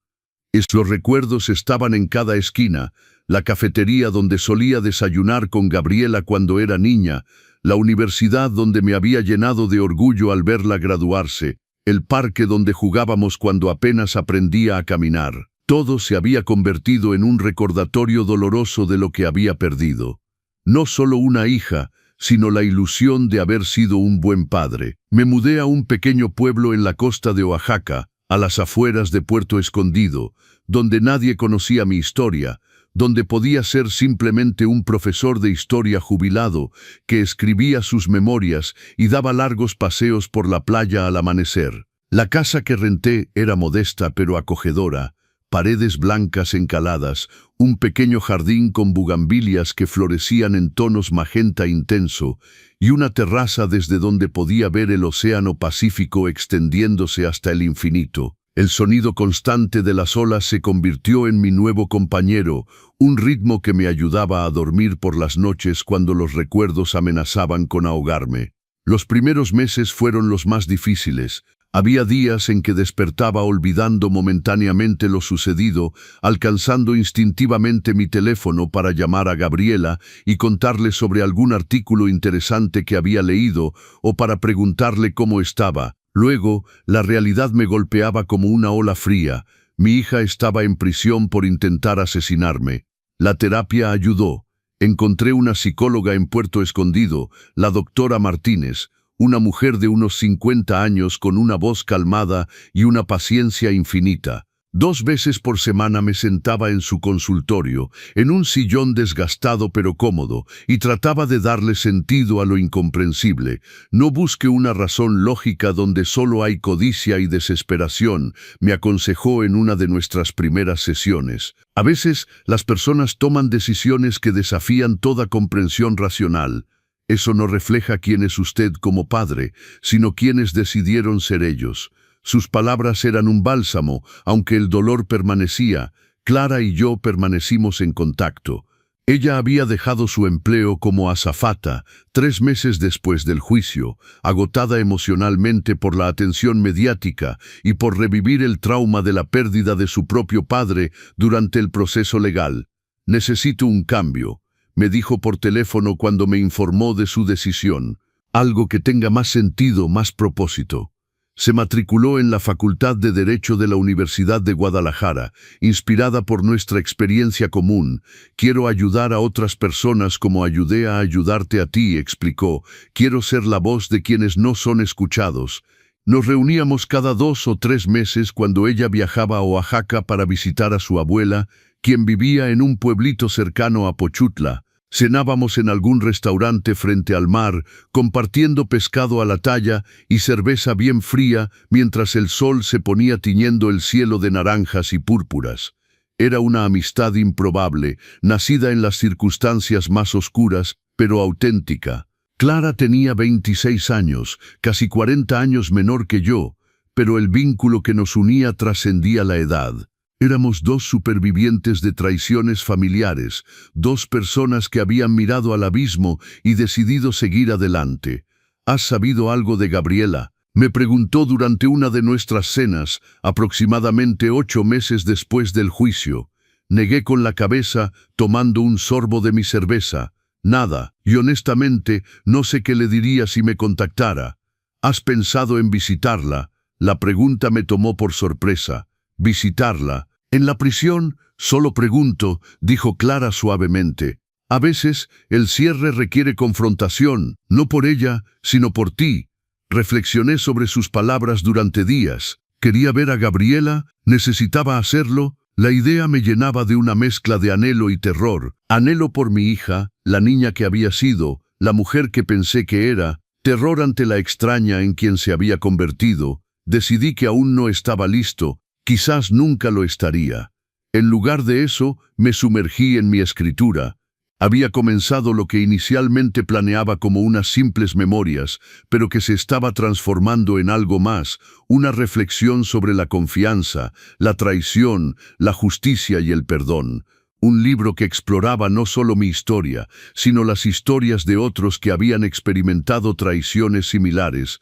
Los recuerdos estaban en cada esquina: la cafetería donde solía desayunar con Gabriela cuando era niña, la universidad donde me había llenado de orgullo al verla graduarse, el parque donde jugábamos cuando apenas aprendía a caminar. Todo se había convertido en un recordatorio doloroso de lo que había perdido. No solo una hija, sino la ilusión de haber sido un buen padre. Me mudé a un pequeño pueblo en la costa de Oaxaca, a las afueras de Puerto Escondido, donde nadie conocía mi historia, donde podía ser simplemente un profesor de historia jubilado que escribía sus memorias y daba largos paseos por la playa al amanecer. La casa que renté era modesta pero acogedora: paredes blancas encaladas, un pequeño jardín con bugambilias que florecían en tonos magenta intenso, y una terraza desde donde podía ver el océano Pacífico extendiéndose hasta el infinito. El sonido constante de las olas se convirtió en mi nuevo compañero, un ritmo que me ayudaba a dormir por las noches cuando los recuerdos amenazaban con ahogarme. Los primeros meses fueron los más difíciles. Había días en que despertaba olvidando momentáneamente lo sucedido, alcanzando instintivamente mi teléfono para llamar a Gabriela y contarle sobre algún artículo interesante que había leído o para preguntarle cómo estaba. Luego, la realidad me golpeaba como una ola fría. Mi hija estaba en prisión por intentar asesinarme. La terapia ayudó. Encontré una psicóloga en Puerto Escondido, la doctora Martínez, una mujer de unos 50 años con una voz calmada y una paciencia infinita. 2 veces por semana me sentaba en su consultorio, en un sillón desgastado pero cómodo, y trataba de darle sentido a lo incomprensible. «No busque una razón lógica donde solo hay codicia y desesperación», me aconsejó en una de nuestras primeras sesiones. A veces, las personas toman decisiones que desafían toda comprensión racional. Eso no refleja quién es usted como padre, sino quiénes decidieron ser ellos. Sus palabras eran un bálsamo, aunque el dolor permanecía. Clara y yo permanecimos en contacto. Ella había dejado su empleo como azafata 3 meses después del juicio, agotada emocionalmente por la atención mediática y por revivir el trauma de la pérdida de su propio padre durante el proceso legal. «Necesito un cambio», me dijo por teléfono cuando me informó de su decisión. «Algo que tenga más sentido, más propósito». Se matriculó en la Facultad de Derecho de la Universidad de Guadalajara, inspirada por nuestra experiencia común. «Quiero ayudar a otras personas como ayudé a ayudarte a ti», explicó. «Quiero ser la voz de quienes no son escuchados». Nos reuníamos cada 2 o 3 meses cuando ella viajaba a Oaxaca para visitar a su abuela, quien vivía en un pueblito cercano a Pochutla. Cenábamos en algún restaurante frente al mar, compartiendo pescado a la talla y cerveza bien fría mientras el sol se ponía tiñendo el cielo de naranjas y púrpuras. Era una amistad improbable, nacida en las circunstancias más oscuras, pero auténtica. Clara tenía 26 años, casi 40 años menor que yo, pero el vínculo que nos unía trascendía la edad. Éramos 2 supervivientes de traiciones familiares, 2 personas que habían mirado al abismo y decidido seguir adelante. «¿Has sabido algo de Gabriela?», me preguntó durante una de nuestras cenas, aproximadamente 8 meses después del juicio. Negué con la cabeza, tomando un sorbo de mi cerveza. «Nada, y honestamente no sé qué le diría si me contactara». «¿Has pensado en visitarla?». La pregunta me tomó por sorpresa. «¿Visitarla? En la prisión?» «Solo pregunto», dijo Clara suavemente. «A veces el cierre requiere confrontación, no por ella, sino por ti». Reflexioné sobre sus palabras durante días. ¿Quería ver a Gabriela? ¿Necesitaba hacerlo? La idea me llenaba de una mezcla de anhelo y terror. Anhelo por mi hija, la niña que había sido, la mujer que pensé que era, terror ante la extraña en quien se había convertido. Decidí que aún no estaba listo, quizás nunca lo estaría. En lugar de eso, me sumergí en mi escritura. Había comenzado lo que inicialmente planeaba como unas simples memorias, pero que se estaba transformando en algo más, una reflexión sobre la confianza, la traición, la justicia y el perdón. Un libro que exploraba no solo mi historia, sino las historias de otros que habían experimentado traiciones similares.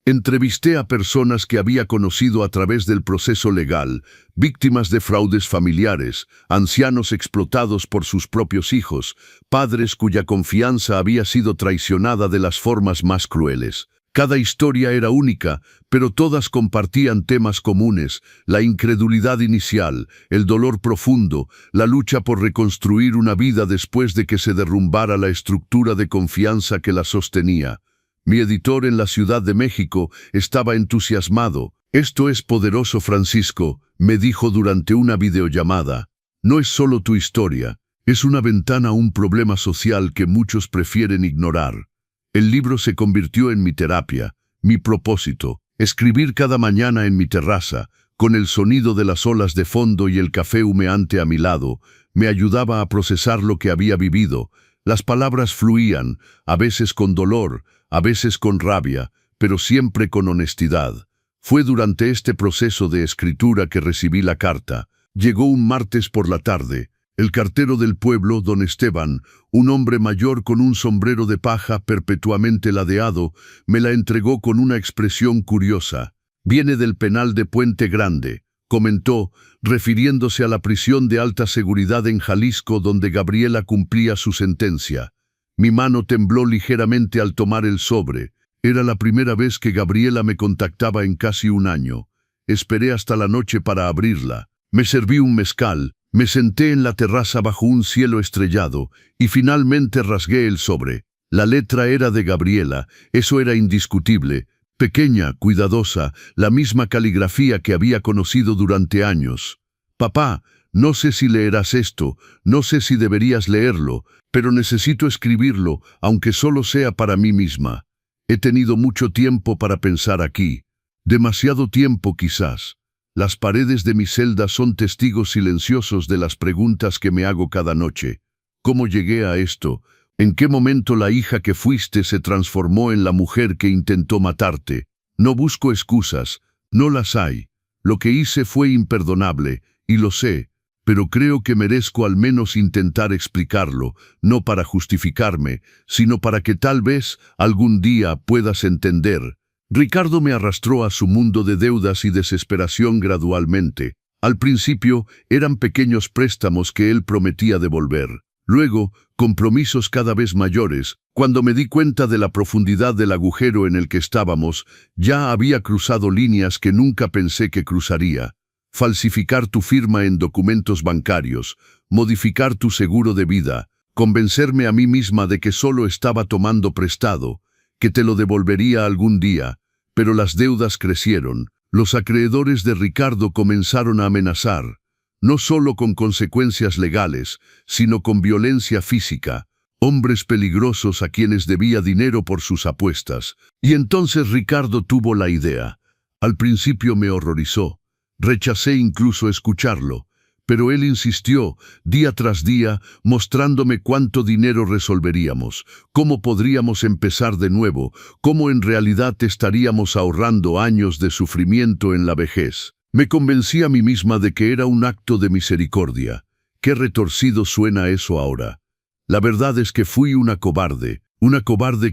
Entrevisté a personas que había conocido a través del proceso legal, víctimas de fraudes familiares, ancianos explotados por sus propios hijos, padres cuya confianza había sido traicionada de las formas más crueles. Cada historia era única, pero todas compartían temas comunes: la incredulidad inicial, el dolor profundo, la lucha por reconstruir una vida después de que se derrumbara la estructura de confianza que la sostenía. Mi editor en la Ciudad de México estaba entusiasmado. «Esto es poderoso, Francisco», me dijo durante una videollamada. «No es solo tu historia, es una ventana a un problema social que muchos prefieren ignorar». El libro se convirtió en mi terapia, mi propósito: escribir cada mañana en mi terraza, con el sonido de las olas de fondo y el café humeante a mi lado. Me ayudaba a procesar lo que había vivido. Las palabras fluían, a veces con dolor, a veces con rabia, pero siempre con honestidad. Fue durante este proceso de escritura que recibí la carta. Llegó un martes por la tarde. El cartero del pueblo, don Esteban, un hombre mayor con un sombrero de paja perpetuamente ladeado, me la entregó con una expresión curiosa. «Viene del penal de Puente Grande», comentó, refiriéndose a la prisión de alta seguridad en Jalisco donde Gabriela cumplía su sentencia. Mi mano tembló ligeramente al tomar el sobre. Era la primera vez que Gabriela me contactaba en casi un año. Esperé hasta la noche para abrirla. Me serví un mezcal, me senté en la terraza bajo un cielo estrellado y finalmente rasgué el sobre. La letra era de Gabriela, eso era indiscutible. Pequeña, cuidadosa, la misma caligrafía que había conocido durante años. «Papá, no sé si leerás esto, no sé si deberías leerlo, pero necesito escribirlo, aunque solo sea para mí misma. He tenido mucho tiempo para pensar aquí. Demasiado tiempo quizás. Las paredes de mi celda son testigos silenciosos de las preguntas que me hago cada noche. ¿Cómo llegué a esto? ¿En qué momento la hija que fuiste se transformó en la mujer que intentó matarte? No busco excusas, no las hay. Lo que hice fue imperdonable, y lo sé, pero creo que merezco al menos intentar explicarlo, no para justificarme, sino para que tal vez algún día puedas entender. Ricardo me arrastró a su mundo de deudas y desesperación gradualmente. Al principio eran pequeños préstamos que él prometía devolver. Luego, compromisos cada vez mayores. Cuando me di cuenta de la profundidad del agujero en el que estábamos, ya había cruzado líneas que nunca pensé que cruzaría. Falsificar tu firma en documentos bancarios, modificar tu seguro de vida, convencerme a mí misma de que solo estaba tomando prestado, que te lo devolvería algún día, pero las deudas crecieron. Los acreedores de Ricardo comenzaron a amenazar, no solo con consecuencias legales, sino con violencia física, hombres peligrosos a quienes debía dinero por sus apuestas. Y entonces Ricardo tuvo la idea. Al principio me horrorizó. Rechacé incluso escucharlo, pero él insistió, día tras día, mostrándome cuánto dinero resolveríamos, cómo podríamos empezar de nuevo, cómo en realidad estaríamos ahorrando años de sufrimiento en la vejez. Me convencí a mí misma de que era un acto de misericordia. Qué retorcido suena eso ahora. La verdad es que fui una cobarde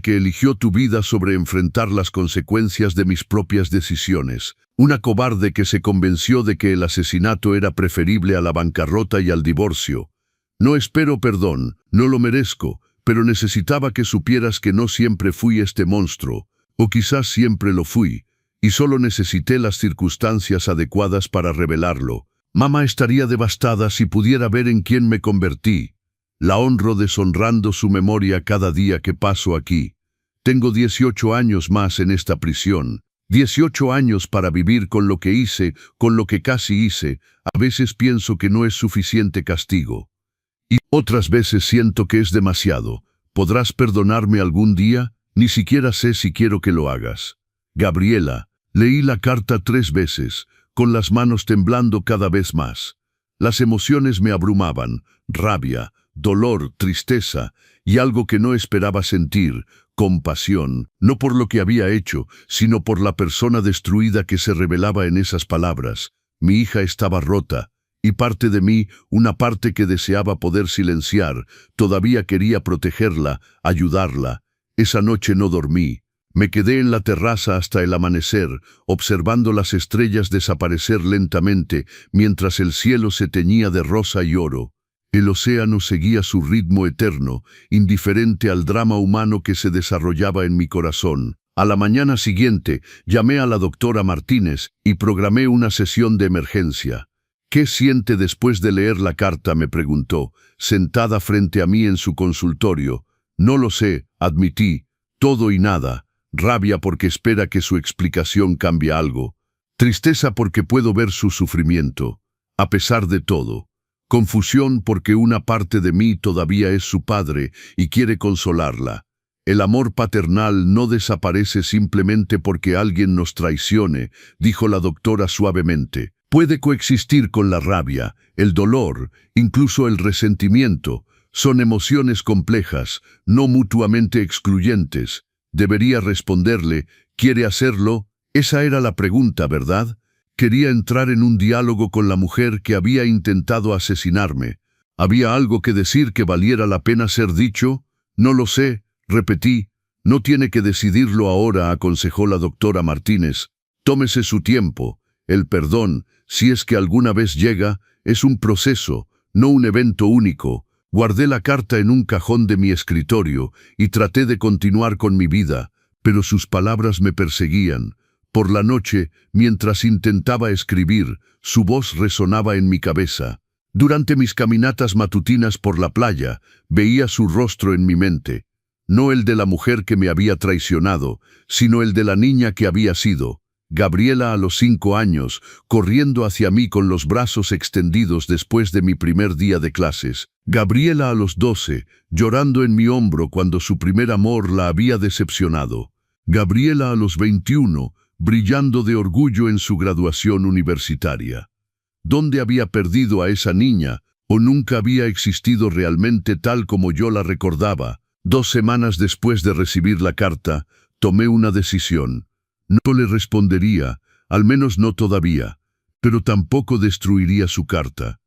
que eligió tu vida sobre enfrentar las consecuencias de mis propias decisiones. Una cobarde que se convenció de que el asesinato era preferible a la bancarrota y al divorcio. No espero perdón, no lo merezco, pero necesitaba que supieras que no siempre fui este monstruo, o quizás siempre lo fui, y solo necesité las circunstancias adecuadas para revelarlo. Mamá estaría devastada si pudiera ver en quién me convertí. La honro deshonrando su memoria cada día que paso aquí. Tengo 18 años más en esta prisión. 18 años para vivir con lo que hice, con lo que casi hice. A veces pienso que no es suficiente castigo. Y otras veces siento que es demasiado. ¿Podrás perdonarme algún día? Ni siquiera sé si quiero que lo hagas. Gabriela, leí la carta 3 veces, con las manos temblando cada vez más. Las emociones me abrumaban, rabia, dolor, tristeza y algo que no esperaba sentir, compasión, no por lo que había hecho, sino por la persona destruida que se revelaba en esas palabras. Mi hija estaba rota, y parte de mí, una parte que deseaba poder silenciar, todavía quería protegerla, ayudarla. Esa noche no dormí. Me quedé en la terraza hasta el amanecer, observando las estrellas desaparecer lentamente, mientras el cielo se teñía de rosa y oro. El océano seguía su ritmo eterno, indiferente al drama humano que se desarrollaba en mi corazón. A la mañana siguiente, llamé a la doctora Martínez y programé una sesión de emergencia. ¿Qué siente después de leer la carta?, me preguntó, sentada frente a mí en su consultorio. No lo sé, admití, todo y nada. Rabia porque espera que su explicación cambie algo. Tristeza porque puedo ver su sufrimiento, a pesar de todo. Confusión porque una parte de mí todavía es su padre y quiere consolarla. El amor paternal no desaparece simplemente porque alguien nos traicione, dijo la doctora suavemente. Puede coexistir con la rabia, el dolor, incluso el resentimiento. Son emociones complejas, no mutuamente excluyentes. Debería responderle, ¿quiere hacerlo? Esa era la pregunta, ¿verdad? Quería entrar en un diálogo con la mujer que había intentado asesinarme. ¿Había algo que decir que valiera la pena ser dicho? No lo sé, repetí. No tiene que decidirlo ahora, aconsejó la doctora Martínez. Tómese su tiempo. El perdón, si es que alguna vez llega, es un proceso, no un evento único. Guardé la carta en un cajón de mi escritorio y traté de continuar con mi vida, pero sus palabras me perseguían. Por la noche, mientras intentaba escribir, su voz resonaba en mi cabeza. Durante mis caminatas matutinas por la playa, veía su rostro en mi mente. No el de la mujer que me había traicionado, sino el de la niña que había sido. Gabriela a los 5 años, corriendo hacia mí con los brazos extendidos después de mi primer día de clases. Gabriela a los 12, llorando en mi hombro cuando su primer amor la había decepcionado. Gabriela a los 21, brillando de orgullo en su graduación universitaria. ¿Dónde había perdido a esa niña? ¿O nunca había existido realmente tal como yo la recordaba? 2 semanas después de recibir la carta, tomé una decisión. No le respondería, al menos no todavía, pero tampoco destruiría su carta.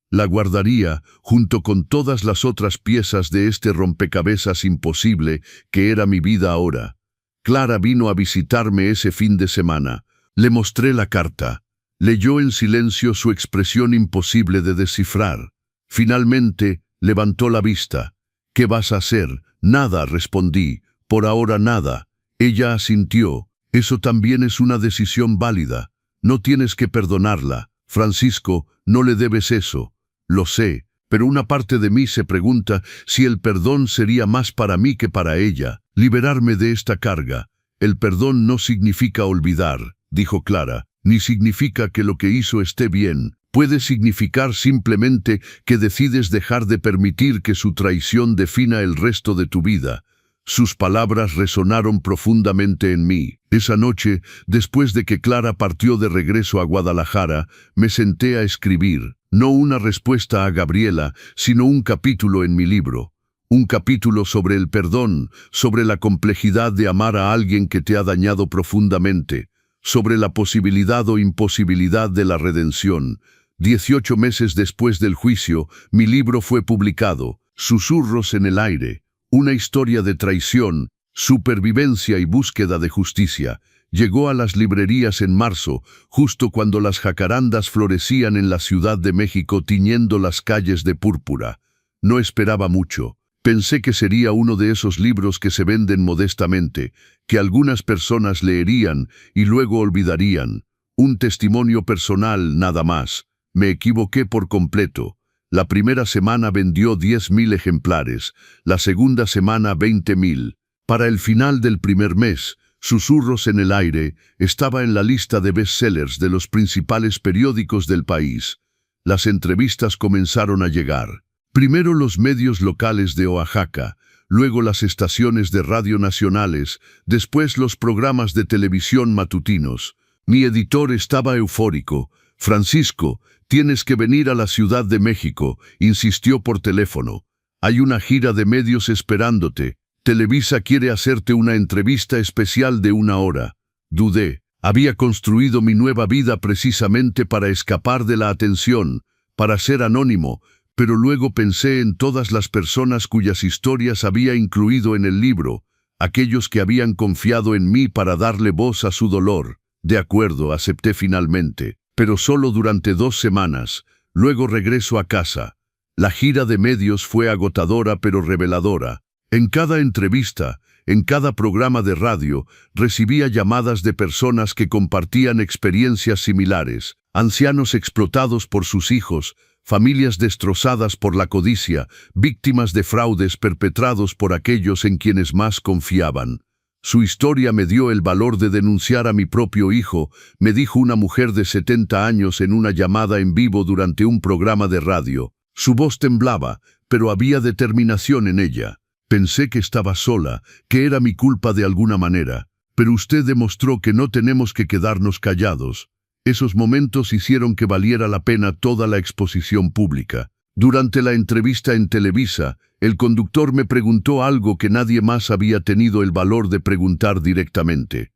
La guardaría junto con todas las otras piezas de este rompecabezas imposible que era mi vida ahora. Clara vino a visitarme ese fin de semana. Le mostré la carta. Leyó en silencio su expresión imposible de descifrar. Finalmente, levantó la vista. ¿Qué vas a hacer? Nada, respondí. Por ahora nada. Ella asintió. Eso también es una decisión válida. No tienes que perdonarla. Francisco, no le debes eso. Lo sé, pero una parte de mí se pregunta si el perdón sería más para mí que para ella. Liberarme de esta carga. El perdón no significa olvidar, dijo Clara, ni significa que lo que hizo esté bien. Puede significar simplemente que decides dejar de permitir que su traición defina el resto de tu vida. Sus palabras resonaron profundamente en mí. Esa noche, después de que Clara partió de regreso a Guadalajara, me senté a escribir, no una respuesta a Gabriela, sino un capítulo en mi libro. Un capítulo sobre el perdón, sobre la complejidad de amar a alguien que te ha dañado profundamente, sobre la posibilidad o imposibilidad de la redención. 18 meses después del juicio, mi libro fue publicado, Susurros en el aire. Una historia de traición, supervivencia y búsqueda de justicia. Llegó a las librerías en marzo, justo cuando las jacarandas florecían en la Ciudad de México tiñendo las calles de púrpura. No esperaba mucho. Pensé que sería uno de esos libros que se venden modestamente, que algunas personas leerían y luego olvidarían. Un testimonio personal, nada más. Me equivoqué por completo. La primera semana vendió 10.000 ejemplares, la segunda semana 20.000. Para el final del primer mes, Susurros en el aire estaba en la lista de bestsellers de los principales periódicos del país. Las entrevistas comenzaron a llegar. Primero los medios locales de Oaxaca, luego las estaciones de radio nacionales, después los programas de televisión matutinos. Mi editor estaba eufórico. «Francisco, tienes que venir a la Ciudad de México», insistió por teléfono. «Hay una gira de medios esperándote. Televisa quiere hacerte una entrevista especial de 1 hora». Dudé. Había construido mi nueva vida precisamente para escapar de la atención, para ser anónimo, pero luego pensé en todas las personas cuyas historias había incluido en el libro, aquellos que habían confiado en mí para darle voz a su dolor. De acuerdo, acepté finalmente, pero solo durante 2 semanas. Luego regreso a casa. La gira de medios fue agotadora pero reveladora. En cada entrevista, en cada programa de radio, recibía llamadas de personas que compartían experiencias similares, ancianos explotados por sus hijos, familias destrozadas por la codicia, víctimas de fraudes perpetrados por aquellos en quienes más confiaban. Su historia me dio el valor de denunciar a mi propio hijo, me dijo una mujer de 70 años en una llamada en vivo durante un programa de radio. Su voz temblaba, pero había determinación en ella. Pensé que estaba sola, que era mi culpa de alguna manera, pero usted demostró que no tenemos que quedarnos callados. Esos momentos hicieron que valiera la pena toda la exposición pública. Durante la entrevista en Televisa, el conductor me preguntó algo que nadie más había tenido el valor de preguntar directamente.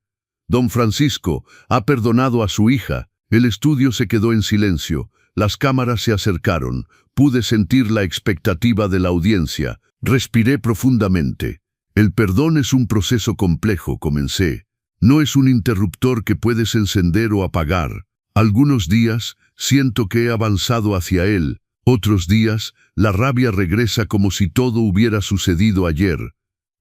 «Don Francisco, ¿ha perdonado a su hija?» El estudio se quedó en silencio. Las cámaras se acercaron. Pude sentir la expectativa de la audiencia. Respiré profundamente. «El perdón es un proceso complejo», comencé. «No es un interruptor que puedes encender o apagar. Algunos días siento que he avanzado hacia él. Otros días, la rabia regresa como si todo hubiera sucedido ayer.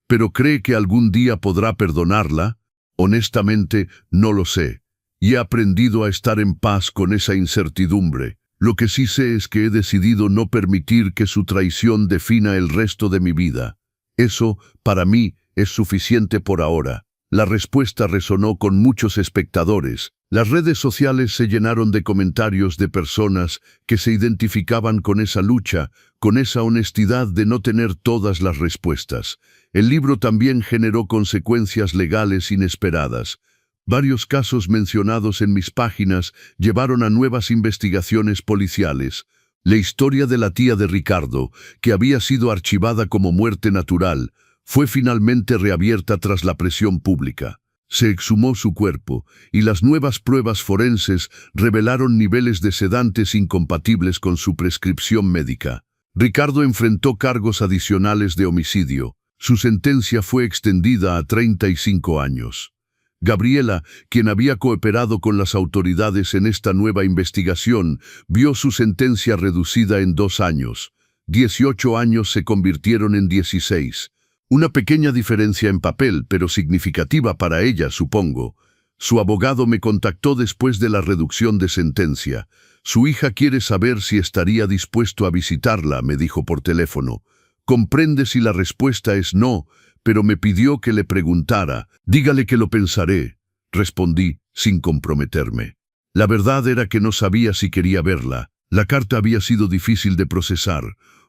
¿Pero cree que algún día podrá perdonarla? Honestamente, no lo sé. Y he aprendido a estar en paz con esa incertidumbre. Lo que sí sé es que he decidido no permitir que su traición defina el resto de mi vida. Eso, para mí, es suficiente por ahora». La respuesta resonó con muchos espectadores. Las redes sociales se llenaron de comentarios de personas que se identificaban con esa lucha, con esa honestidad de no tener todas las respuestas. El libro también generó consecuencias legales inesperadas. Varios casos mencionados en mis páginas llevaron a nuevas investigaciones policiales. La historia de la tía de Ricardo, que había sido archivada como muerte natural, fue finalmente reabierta tras la presión pública. Se exhumó su cuerpo, y las nuevas pruebas forenses revelaron niveles de sedantes incompatibles con su prescripción médica. Ricardo enfrentó cargos adicionales de homicidio. Su sentencia fue extendida a 35 años. Gabriela, quien había cooperado con las autoridades en esta nueva investigación, vio su sentencia reducida en 2 años. 18 años se convirtieron en 16. Una pequeña diferencia en papel, pero significativa para ella, supongo. Su abogado me contactó después de la reducción de sentencia. «Su hija quiere saber si estaría dispuesto a visitarla», me dijo por teléfono. «Comprende si la respuesta es no, pero me pidió que le preguntara». «Dígale que lo pensaré», respondí, sin comprometerme. La verdad era que no sabía si quería verla. La carta había sido difícil de procesar.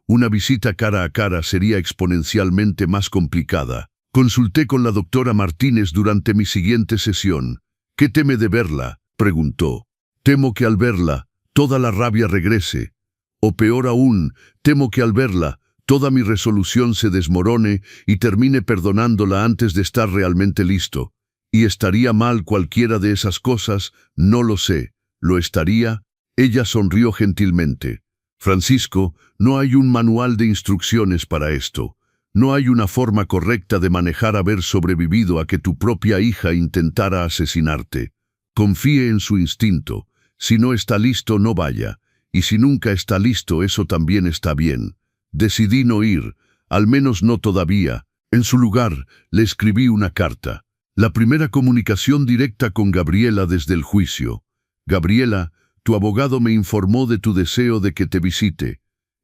Una visita cara a cara sería exponencialmente más complicada. Consulté con la doctora Martínez durante mi siguiente sesión. «¿Qué teme de verla?», preguntó. «Temo que al verla, toda la rabia regrese. O peor aún, temo que al verla, toda mi resolución se desmorone y termine perdonándola antes de estar realmente listo. ¿Y estaría mal cualquiera de esas cosas? No lo sé. ¿Lo estaría?». Ella sonrió gentilmente. «Francisco, no hay un manual de instrucciones para esto. No hay una forma correcta de manejar haber sobrevivido a que tu propia hija intentara asesinarte. Confíe en su instinto. Si no está listo, no vaya. Y si nunca está listo, eso también está bien. Decidí no ir, al menos no todavía. En su lugar, le escribí una carta. La primera comunicación directa con Gabriela desde el juicio. «Gabriela, tu abogado me informó de tu deseo de que te visite.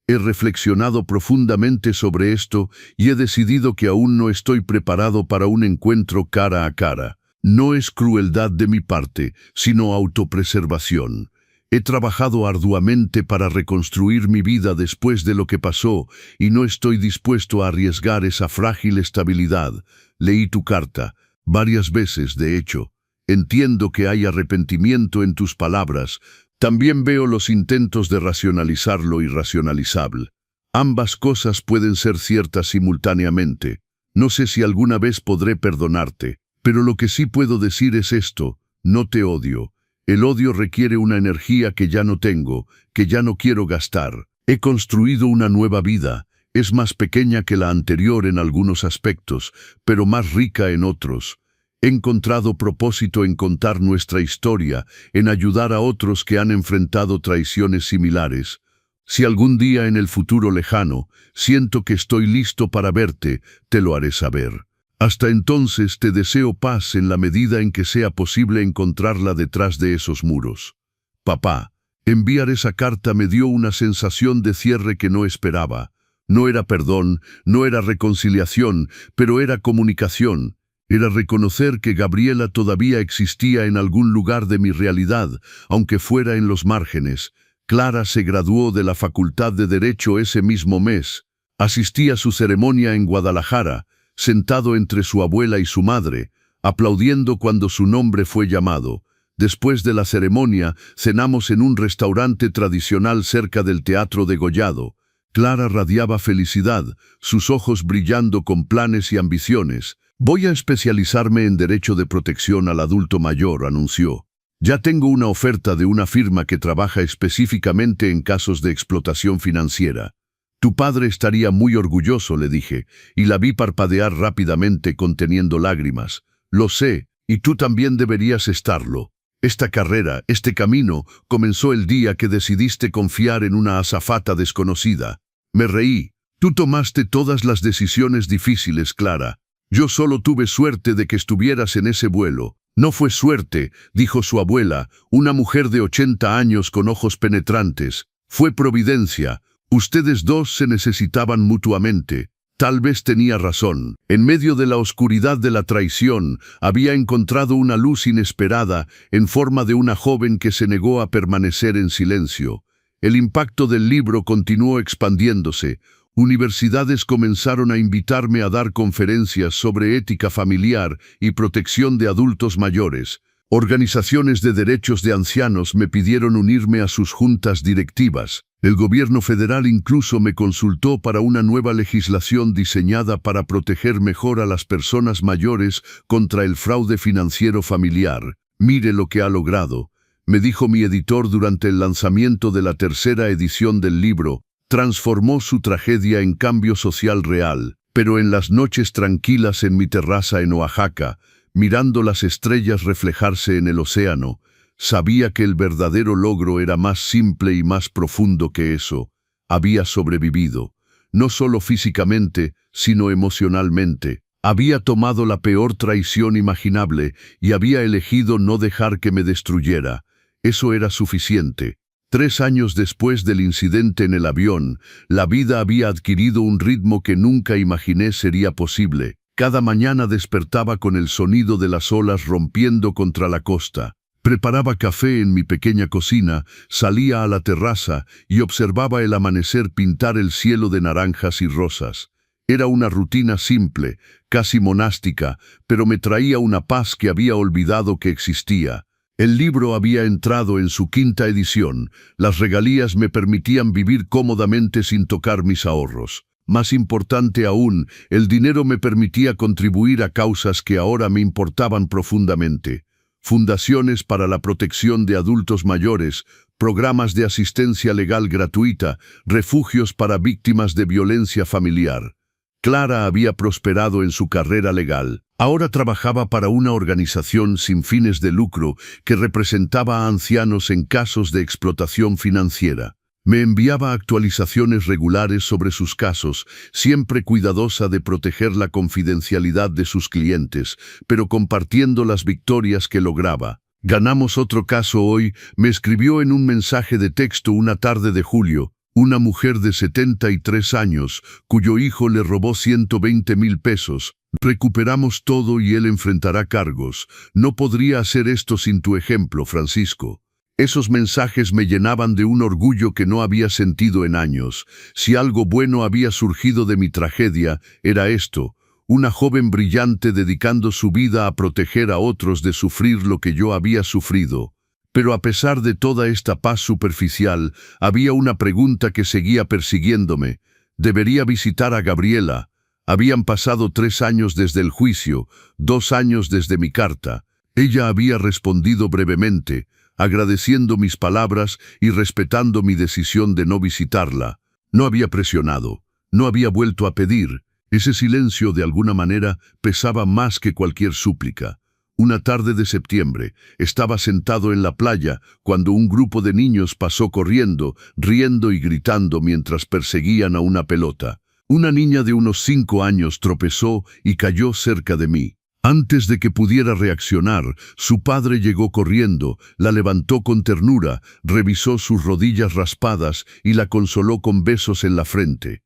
He reflexionado profundamente sobre esto y he decidido que aún no estoy preparado para un encuentro cara a cara. No es crueldad de mi parte, sino autopreservación. He trabajado arduamente para reconstruir mi vida después de lo que pasó y no estoy dispuesto a arriesgar esa frágil estabilidad. Leí tu carta, varias veces de hecho. Entiendo que hay arrepentimiento en tus palabras. También veo los intentos de racionalizar lo irracionalizable. Ambas cosas pueden ser ciertas simultáneamente. No sé si alguna vez podré perdonarte, pero lo que sí puedo decir es esto: no te odio. El odio requiere una energía que ya no tengo, que ya no quiero gastar. He construido una nueva vida. Es más pequeña que la anterior en algunos aspectos, pero más rica en otros. He encontrado propósito en contar nuestra historia, en ayudar a otros que han enfrentado traiciones similares. Si algún día en el futuro lejano siento que estoy listo para verte, te lo haré saber. Hasta entonces te deseo paz en la medida en que sea posible encontrarla detrás de esos muros. Papá, enviar esa carta me dio una sensación de cierre que no esperaba. No era perdón, no era reconciliación, pero era comunicación. Era reconocer que Gabriela todavía existía en algún lugar de mi realidad, aunque fuera en los márgenes. Clara se graduó de la Facultad de Derecho ese mismo mes. Asistí a su ceremonia en Guadalajara, sentado entre su abuela y su madre, aplaudiendo cuando su nombre fue llamado. Después de la ceremonia, cenamos en un restaurante tradicional cerca del Teatro Degollado. Clara radiaba felicidad, sus ojos brillando con planes y ambiciones. Voy a especializarme en derecho de protección al adulto mayor, anunció. Ya tengo una oferta de una firma que trabaja específicamente en casos de explotación financiera. Tu padre estaría muy orgulloso, le dije, y la vi parpadear rápidamente conteniendo lágrimas. Lo sé, y tú también deberías estarlo. Esta carrera, este camino, comenzó el día que decidiste confiar en una azafata desconocida. Me reí. Tú tomaste todas las decisiones difíciles, Clara. Yo solo tuve suerte de que estuvieras en ese vuelo. No fue suerte, dijo su abuela, una mujer de 80 años con ojos penetrantes. Fue providencia. Ustedes dos se necesitaban mutuamente. Tal vez tenía razón. En medio de la oscuridad de la traición, había encontrado una luz inesperada en forma de una joven que se negó a permanecer en silencio. El impacto del libro continuó expandiéndose. Universidades comenzaron a invitarme a dar conferencias sobre ética familiar y protección de adultos mayores. Organizaciones de derechos de ancianos me pidieron unirme a sus juntas directivas. El gobierno federal incluso me consultó para una nueva legislación diseñada para proteger mejor a las personas mayores contra el fraude financiero familiar. Mire lo que ha logrado, me dijo mi editor durante el lanzamiento de la tercera edición del libro. Transformó su tragedia en cambio social real, pero en las noches tranquilas en mi terraza en Oaxaca, mirando las estrellas reflejarse en el océano, sabía que el verdadero logro era más simple y más profundo que eso. Había sobrevivido, no solo físicamente, sino emocionalmente. Había tomado la peor traición imaginable y había elegido no dejar que me destruyera. Eso era suficiente. 3 años después del incidente en el avión, la vida había adquirido un ritmo que nunca imaginé sería posible. Cada mañana despertaba con el sonido de las olas rompiendo contra la costa. Preparaba café en mi pequeña cocina, salía a la terraza y observaba el amanecer pintar el cielo de naranjas y rosas. Era una rutina simple, casi monástica, pero me traía una paz que había olvidado que existía. El libro había entrado en su 5ª edición. Las regalías me permitían vivir cómodamente sin tocar mis ahorros. Más importante aún, el dinero me permitía contribuir a causas que ahora me importaban profundamente. Fundaciones para la protección de adultos mayores, programas de asistencia legal gratuita, refugios para víctimas de violencia familiar. Clara había prosperado en su carrera legal. Ahora trabajaba para una organización sin fines de lucro que representaba a ancianos en casos de explotación financiera. Me enviaba actualizaciones regulares sobre sus casos, siempre cuidadosa de proteger la confidencialidad de sus clientes, pero compartiendo las victorias que lograba. Ganamos otro caso hoy, me escribió en un mensaje de texto una tarde de julio. Una mujer de 73 años, cuyo hijo le robó 120,000 pesos. Recuperamos todo y él enfrentará cargos. No podría hacer esto sin tu ejemplo, Francisco. Esos mensajes me llenaban de un orgullo que no había sentido en años. Si algo bueno había surgido de mi tragedia, era esto: una joven brillante dedicando su vida a proteger a otros de sufrir lo que yo había sufrido. Pero a pesar de toda esta paz superficial, había una pregunta que seguía persiguiéndome. ¿Debería visitar a Gabriela? Habían pasado 3 años desde el juicio, 2 años desde mi carta. Ella había respondido brevemente, agradeciendo mis palabras y respetando mi decisión de no visitarla. No había presionado, no había vuelto a pedir. Ese silencio, de alguna manera, pesaba más que cualquier súplica. Una tarde de septiembre, estaba sentado en la playa cuando un grupo de niños pasó corriendo, riendo y gritando mientras perseguían a una pelota. Una niña de unos 5 años tropezó y cayó cerca de mí. Antes de que pudiera reaccionar, su padre llegó corriendo, la levantó con ternura, revisó sus rodillas raspadas y la consoló con besos en la frente.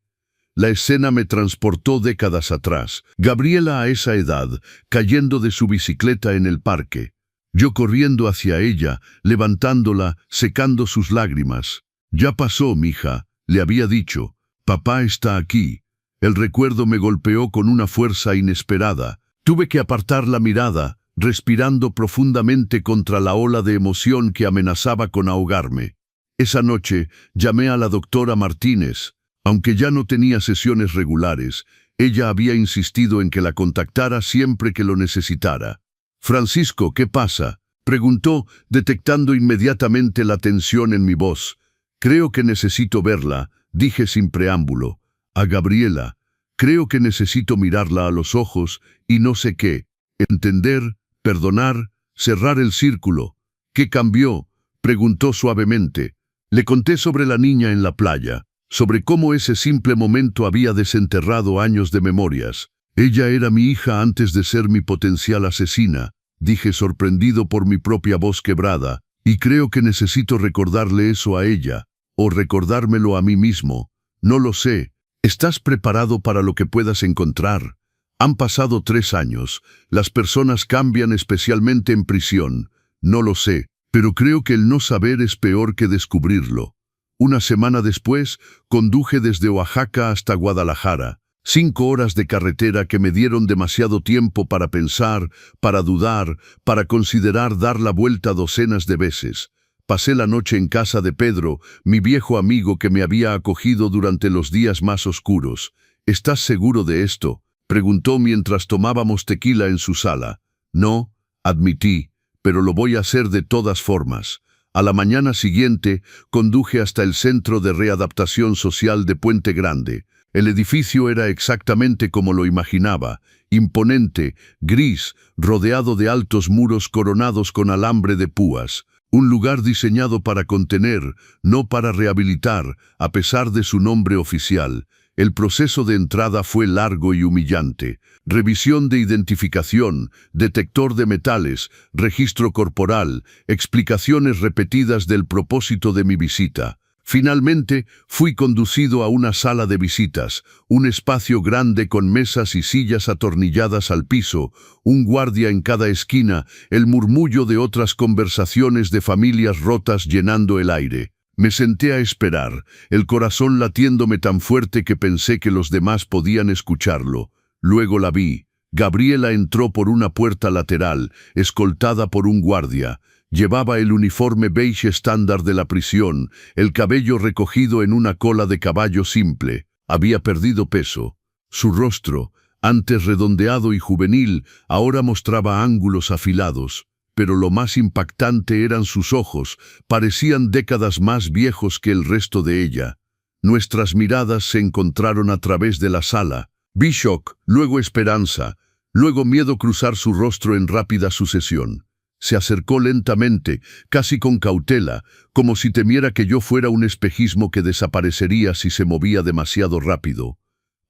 La escena me transportó décadas atrás. Gabriela a esa edad, cayendo de su bicicleta en el parque. Yo corriendo hacia ella, levantándola, secando sus lágrimas. «Ya pasó, mija», le había dicho. «Papá está aquí». El recuerdo me golpeó con una fuerza inesperada. Tuve que apartar la mirada, respirando profundamente contra la ola de emoción que amenazaba con ahogarme. Esa noche llamé a la doctora Martínez. Aunque ya no tenía sesiones regulares, ella había insistido en que la contactara siempre que lo necesitara. «Francisco, ¿qué pasa?», preguntó, detectando inmediatamente la tensión en mi voz. «Creo que necesito verla», dije sin preámbulo. «A Gabriela. Creo que necesito mirarla a los ojos y no sé qué. Entender, perdonar, cerrar el círculo». «¿Qué cambió?», preguntó suavemente. Le conté sobre la niña en la playa, sobre cómo ese simple momento había desenterrado años de memorias. «Ella era mi hija antes de ser mi potencial asesina», dije sorprendido por mi propia voz quebrada, «y creo que necesito recordarle eso a ella, o recordármelo a mí mismo. No lo sé. ¿Estás preparado para lo que puedas encontrar? Han pasado 3 años. Las personas cambian, especialmente en prisión. No lo sé, pero creo que el no saber es peor que descubrirlo». Una semana después, conduje desde Oaxaca hasta Guadalajara. 5 horas de carretera que me dieron demasiado tiempo para pensar, para dudar, para considerar dar la vuelta docenas de veces. Pasé la noche en casa de Pedro, mi viejo amigo que me había acogido durante los días más oscuros. «¿Estás seguro de esto?», preguntó mientras tomábamos tequila en su sala. «No», admití, «pero lo voy a hacer de todas formas». A la mañana siguiente, conduje hasta el Centro de Readaptación Social de Puente Grande. El edificio era exactamente como lo imaginaba, imponente, gris, rodeado de altos muros coronados con alambre de púas. Un lugar diseñado para contener, no para rehabilitar, a pesar de su nombre oficial. El proceso de entrada fue largo y humillante. Revisión de identificación, detector de metales, registro corporal, explicaciones repetidas del propósito de mi visita. Finalmente, fui conducido a una sala de visitas, un espacio grande con mesas y sillas atornilladas al piso, un guardia en cada esquina, el murmullo de otras conversaciones de familias rotas llenando el aire. Me senté a esperar, el corazón latiéndome tan fuerte que pensé que los demás podían escucharlo. Luego la vi. Gabriela entró por una puerta lateral, escoltada por un guardia. Llevaba el uniforme beige estándar de la prisión, el cabello recogido en una cola de caballo simple. Había perdido peso. Su rostro, antes redondeado y juvenil, ahora mostraba ángulos afilados. Pero lo más impactante eran sus ojos, parecían décadas más viejos que el resto de ella. Nuestras miradas se encontraron a través de la sala. Vi shock, luego esperanza, luego miedo cruzar su rostro en rápida sucesión. Se acercó lentamente, casi con cautela, como si temiera que yo fuera un espejismo que desaparecería si se movía demasiado rápido.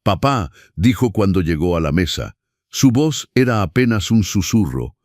«Papá», dijo cuando llegó a la mesa. Su voz era apenas un susurro.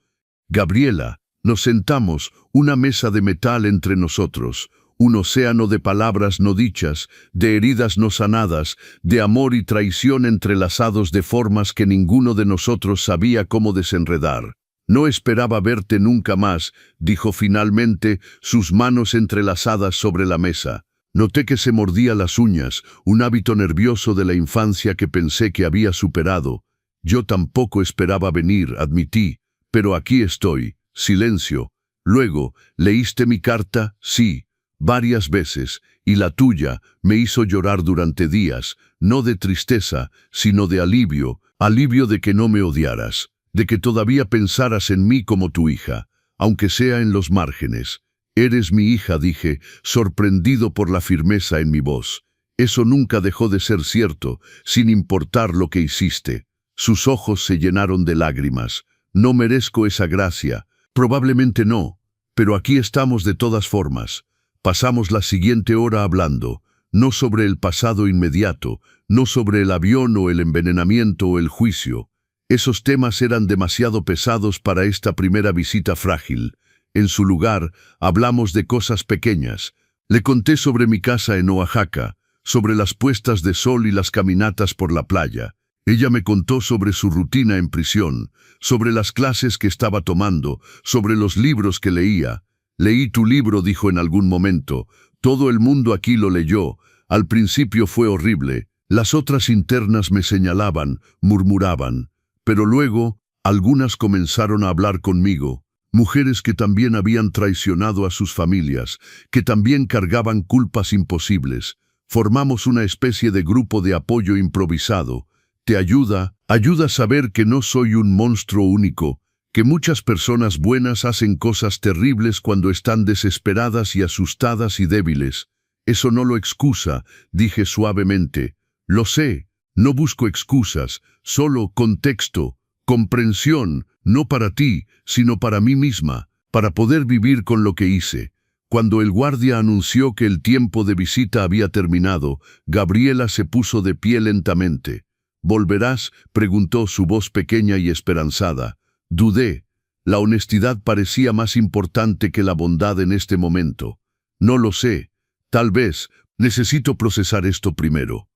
«Gabriela». Nos sentamos, una mesa de metal entre nosotros, un océano de palabras no dichas, de heridas no sanadas, de amor y traición entrelazados de formas que ninguno de nosotros sabía cómo desenredar. No esperaba verte nunca más, dijo finalmente, sus manos entrelazadas sobre la mesa. Noté que se mordía las uñas, un hábito nervioso de la infancia que pensé que había superado. Yo tampoco esperaba venir, admití, pero aquí estoy. Silencio. Luego, ¿leíste mi carta? Sí, varias veces, y la tuya me hizo llorar durante días, no de tristeza, sino de alivio, alivio de que no me odiaras, de que todavía pensaras en mí como tu hija, aunque sea en los márgenes. Eres mi hija, dije, sorprendido por la firmeza en mi voz. Eso nunca dejó de ser cierto, sin importar lo que hiciste. Sus ojos se llenaron de lágrimas. No merezco esa gracia. Probablemente no, pero aquí estamos de todas formas. Pasamos la siguiente hora hablando, no sobre el pasado inmediato, no sobre el avión o el envenenamiento o el juicio. Esos temas eran demasiado pesados para esta primera visita frágil. En su lugar, hablamos de cosas pequeñas. Le conté sobre mi casa en Oaxaca, sobre las puestas de sol y las caminatas por la playa. Ella me contó sobre su rutina en prisión, sobre las clases que estaba tomando, sobre los libros que leía. Leí tu libro, dijo en algún momento. Todo el mundo aquí lo leyó. Al principio fue horrible. Las otras internas me señalaban, murmuraban. Pero luego, algunas comenzaron a hablar conmigo. Mujeres que también habían traicionado a sus familias, que también cargaban culpas imposibles. Formamos una especie de grupo de apoyo improvisado. Te ayuda a saber que no soy un monstruo único, que muchas personas buenas hacen cosas terribles cuando están desesperadas y asustadas y débiles. Eso no lo excusa, dije suavemente. Lo sé, no busco excusas, solo contexto, comprensión, no para ti, sino para mí misma, para poder vivir con lo que hice. Cuando el guardia anunció que el tiempo de visita había terminado, Gabriela se puso de pie lentamente. ¿Volverás?, preguntó su voz pequeña y esperanzada. Dudé. La honestidad parecía más importante que la bondad en este momento. No lo sé. Tal vez. Necesito procesar esto primero.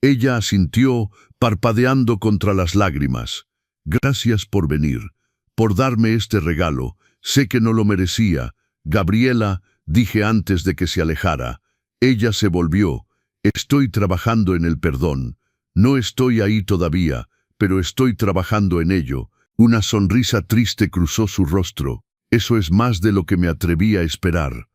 Ella asintió, parpadeando contra las lágrimas. Gracias por venir, por darme este regalo. Sé que no lo merecía. Gabriela, dije antes de que se alejara. Ella se volvió. Estoy trabajando en el perdón. No estoy ahí todavía, pero estoy trabajando en ello. Una sonrisa triste cruzó su rostro. Eso es más de lo que me atreví a esperar.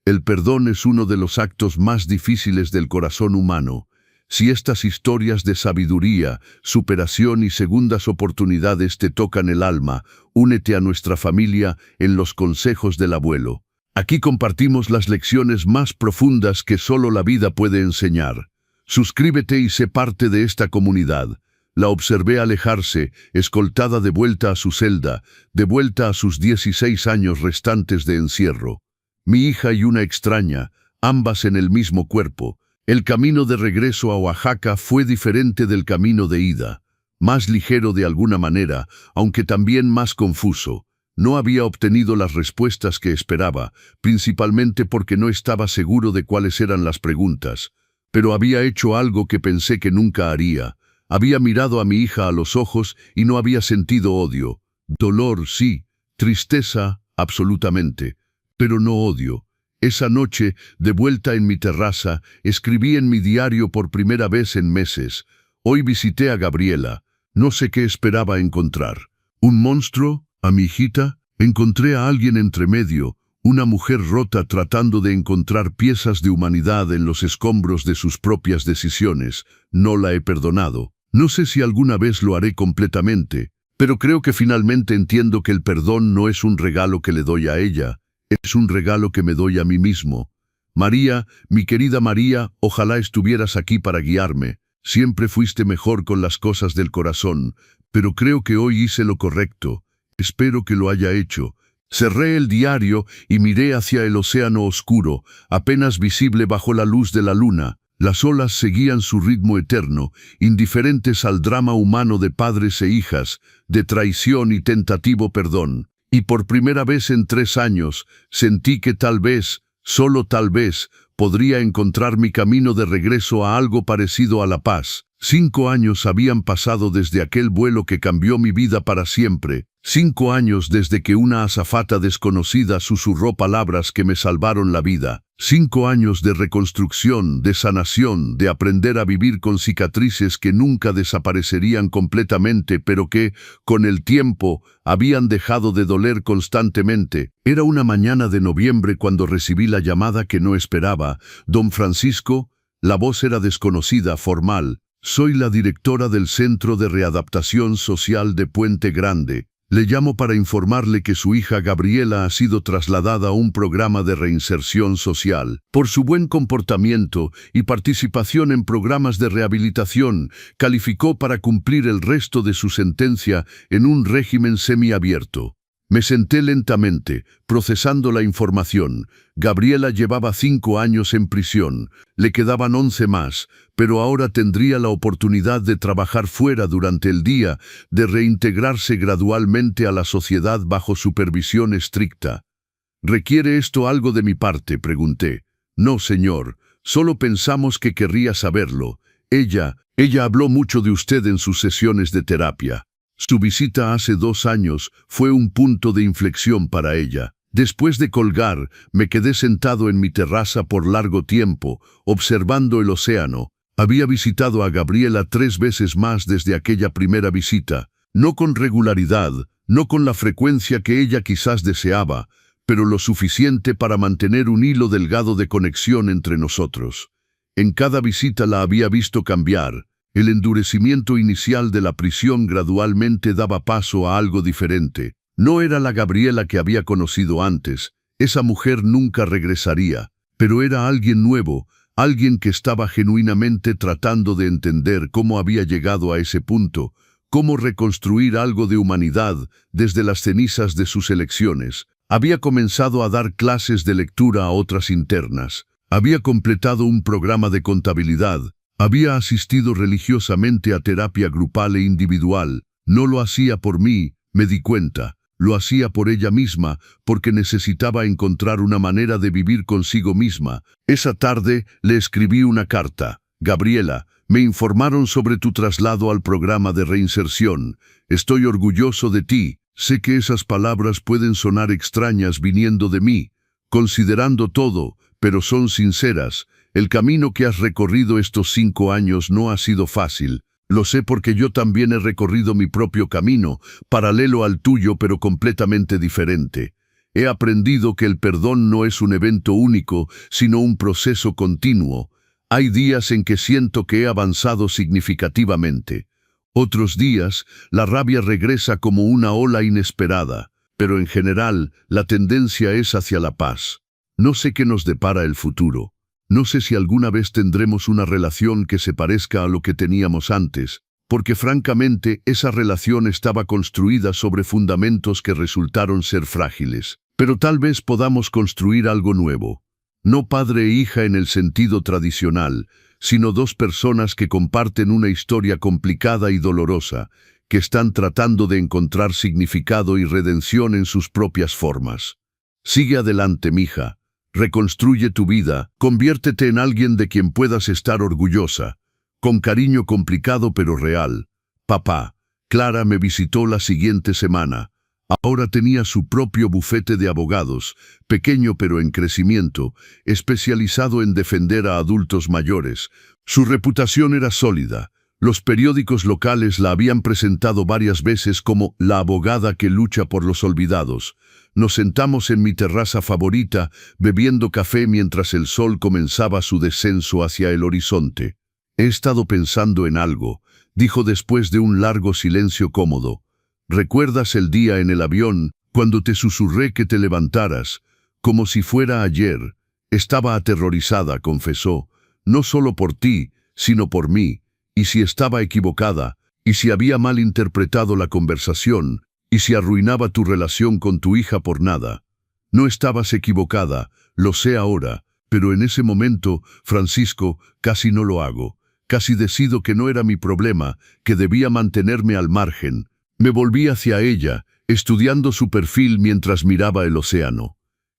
El perdón es uno de los actos más difíciles del corazón humano. Si estas historias de sabiduría, superación y segundas oportunidades te tocan el alma, únete a nuestra familia en los consejos del abuelo. Aquí compartimos las lecciones más profundas que solo la vida puede enseñar. Suscríbete y sé parte de esta comunidad. La observé alejarse, escoltada de vuelta a su celda, de vuelta a sus 16 años restantes de encierro. Mi hija y una extraña, ambas en el mismo cuerpo. El camino de regreso a Oaxaca fue diferente del camino de ida. Más ligero de alguna manera, aunque también más confuso. No había obtenido las respuestas que esperaba, principalmente porque no estaba seguro de cuáles eran las preguntas. Pero había hecho algo que pensé que nunca haría. Había mirado a mi hija a los ojos y no había sentido odio. Dolor, sí. Tristeza, absolutamente. Pero no odio. Esa noche, de vuelta en mi terraza, escribí en mi diario por primera vez en meses. Hoy visité a Gabriela. No sé qué esperaba encontrar. ¿Un monstruo? ¿A mi hijita? Encontré a alguien entre medio. Una mujer rota tratando de encontrar piezas de humanidad en los escombros de sus propias decisiones. No la he perdonado. No sé si alguna vez lo haré completamente, pero creo que finalmente entiendo que el perdón no es un regalo que le doy a ella, es un regalo que me doy a mí mismo. María, mi querida María, ojalá estuvieras aquí para guiarme. Siempre fuiste mejor con las cosas del corazón, pero creo que hoy hice lo correcto. Espero que lo haya hecho. Cerré el diario y miré hacia el océano oscuro, apenas visible bajo la luz de la luna. Las olas seguían su ritmo eterno, indiferentes al drama humano de padres e hijas, de traición y tentativo perdón. Y por primera vez en 3 años, sentí que tal vez, Solo tal vez podría encontrar mi camino de regreso a algo parecido a la paz. 5 años habían pasado desde aquel vuelo que cambió mi vida para siempre. 5 años desde que una azafata desconocida susurró palabras que me salvaron la vida. 5 años de reconstrucción, de sanación, de aprender a vivir con cicatrices que nunca desaparecerían completamente, pero que, con el tiempo, habían dejado de doler constantemente. Era una mañana de noviembre cuando recibí la llamada que no esperaba. Don Francisco, la voz era desconocida, formal. Soy la directora del Centro de Readaptación Social de Puente Grande. Le llamo para informarle que su hija Gabriela ha sido trasladada a un programa de reinserción social. Por su buen comportamiento y participación en programas de rehabilitación, calificó para cumplir el resto de su sentencia en un régimen semiabierto. Me senté lentamente, procesando la información. Gabriela llevaba 5 años en prisión, le quedaban 11 más, pero ahora tendría la oportunidad de trabajar fuera durante el día, de reintegrarse gradualmente a la sociedad bajo supervisión estricta. ¿Requiere esto algo de mi parte?, pregunté. No, señor, solo pensamos que querría saberlo. Ella habló mucho de usted en sus sesiones de terapia. Su visita hace 2 años fue un punto de inflexión para ella. Después de colgar, me quedé sentado en mi terraza por largo tiempo, observando el océano. Había visitado a Gabriela 3 veces más desde aquella primera visita, no con regularidad, no con la frecuencia que ella quizás deseaba, pero lo suficiente para mantener un hilo delgado de conexión entre nosotros. En cada visita la había visto cambiar. El endurecimiento inicial de la prisión gradualmente daba paso a algo diferente. No era la Gabriela que había conocido antes, esa mujer nunca regresaría, pero era alguien nuevo, alguien que estaba genuinamente tratando de entender cómo había llegado a ese punto, cómo reconstruir algo de humanidad desde las cenizas de sus elecciones. Había comenzado a dar clases de lectura a otras internas, había completado un programa de contabilidad, había asistido religiosamente a terapia grupal e individual. No lo hacía por mí, me di cuenta. Lo hacía por ella misma, porque necesitaba encontrar una manera de vivir consigo misma. Esa tarde le escribí una carta. Gabriela, me informaron sobre tu traslado al programa de reinserción. Estoy orgulloso de ti. Sé que esas palabras pueden sonar extrañas viniendo de mí, considerando todo, pero son sinceras. El camino que has recorrido estos 5 años no ha sido fácil. Lo sé porque yo también he recorrido mi propio camino, paralelo al tuyo pero completamente diferente. He aprendido que el perdón no es un evento único, sino un proceso continuo. Hay días en que siento que he avanzado significativamente. Otros días, la rabia regresa como una ola inesperada, pero en general, la tendencia es hacia la paz. No sé qué nos depara el futuro. No sé si alguna vez tendremos una relación que se parezca a lo que teníamos antes, porque francamente esa relación estaba construida sobre fundamentos que resultaron ser frágiles. Pero tal vez podamos construir algo nuevo. No padre e hija en el sentido tradicional, sino 2 personas que comparten una historia complicada y dolorosa, que están tratando de encontrar significado y redención en sus propias formas. Sigue adelante, mija. Reconstruye tu vida, conviértete en alguien de quien puedas estar orgullosa. Con cariño complicado pero real. Papá, Clara me visitó la siguiente semana. Ahora tenía su propio bufete de abogados, pequeño pero en crecimiento, especializado en defender a adultos mayores. Su reputación era sólida. Los periódicos locales la habían presentado varias veces como la abogada que lucha por los olvidados. Nos sentamos en mi terraza favorita, bebiendo café mientras el sol comenzaba su descenso hacia el horizonte. He estado pensando en algo, dijo después de un largo silencio cómodo. ¿Recuerdas el día en el avión, cuando te susurré que te levantaras? Como si fuera ayer. Estaba aterrorizada, confesó, no solo por ti, sino por mí. Y si estaba equivocada, y si había malinterpretado la conversación, y si arruinaba tu relación con tu hija por nada. No estabas equivocada, lo sé ahora, pero en ese momento, Francisco, casi no lo hago. Casi decido que no era mi problema, que debía mantenerme al margen. Me volví hacia ella, estudiando su perfil mientras miraba el océano.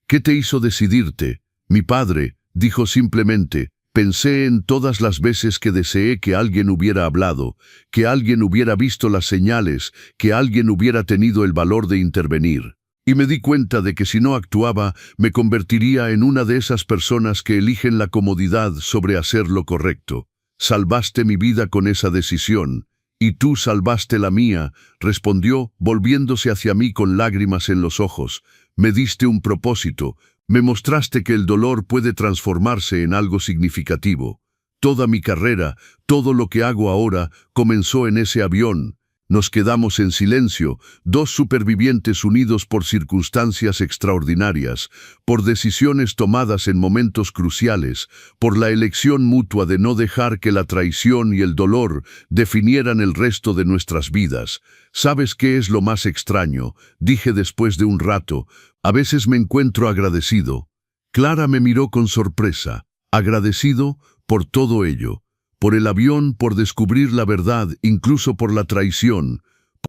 ¿Qué te hizo decidirte? Mi padre dijo simplemente: pensé en todas las veces que deseé que alguien hubiera hablado, que alguien hubiera visto las señales, que alguien hubiera tenido el valor de intervenir. Y me di cuenta de que si no actuaba, me convertiría en una de esas personas que eligen la comodidad sobre hacer lo correcto. Salvaste mi vida con esa decisión. Y tú salvaste la mía, respondió, volviéndose hacia mí con lágrimas en los ojos. Me diste un propósito. Me mostraste que el dolor puede transformarse en algo significativo. Toda mi carrera, todo lo que hago ahora, comenzó en ese avión. Nos quedamos en silencio, dos supervivientes unidos por circunstancias extraordinarias, por decisiones tomadas en momentos cruciales, por la elección mutua de no dejar que la traición y el dolor definieran el resto de nuestras vidas. ¿Sabes qué es lo más extraño?, dije después de un rato. A veces me encuentro agradecido. Clara me miró con sorpresa. Agradecido por todo ello. Por el avión, por descubrir la verdad, incluso por la traición,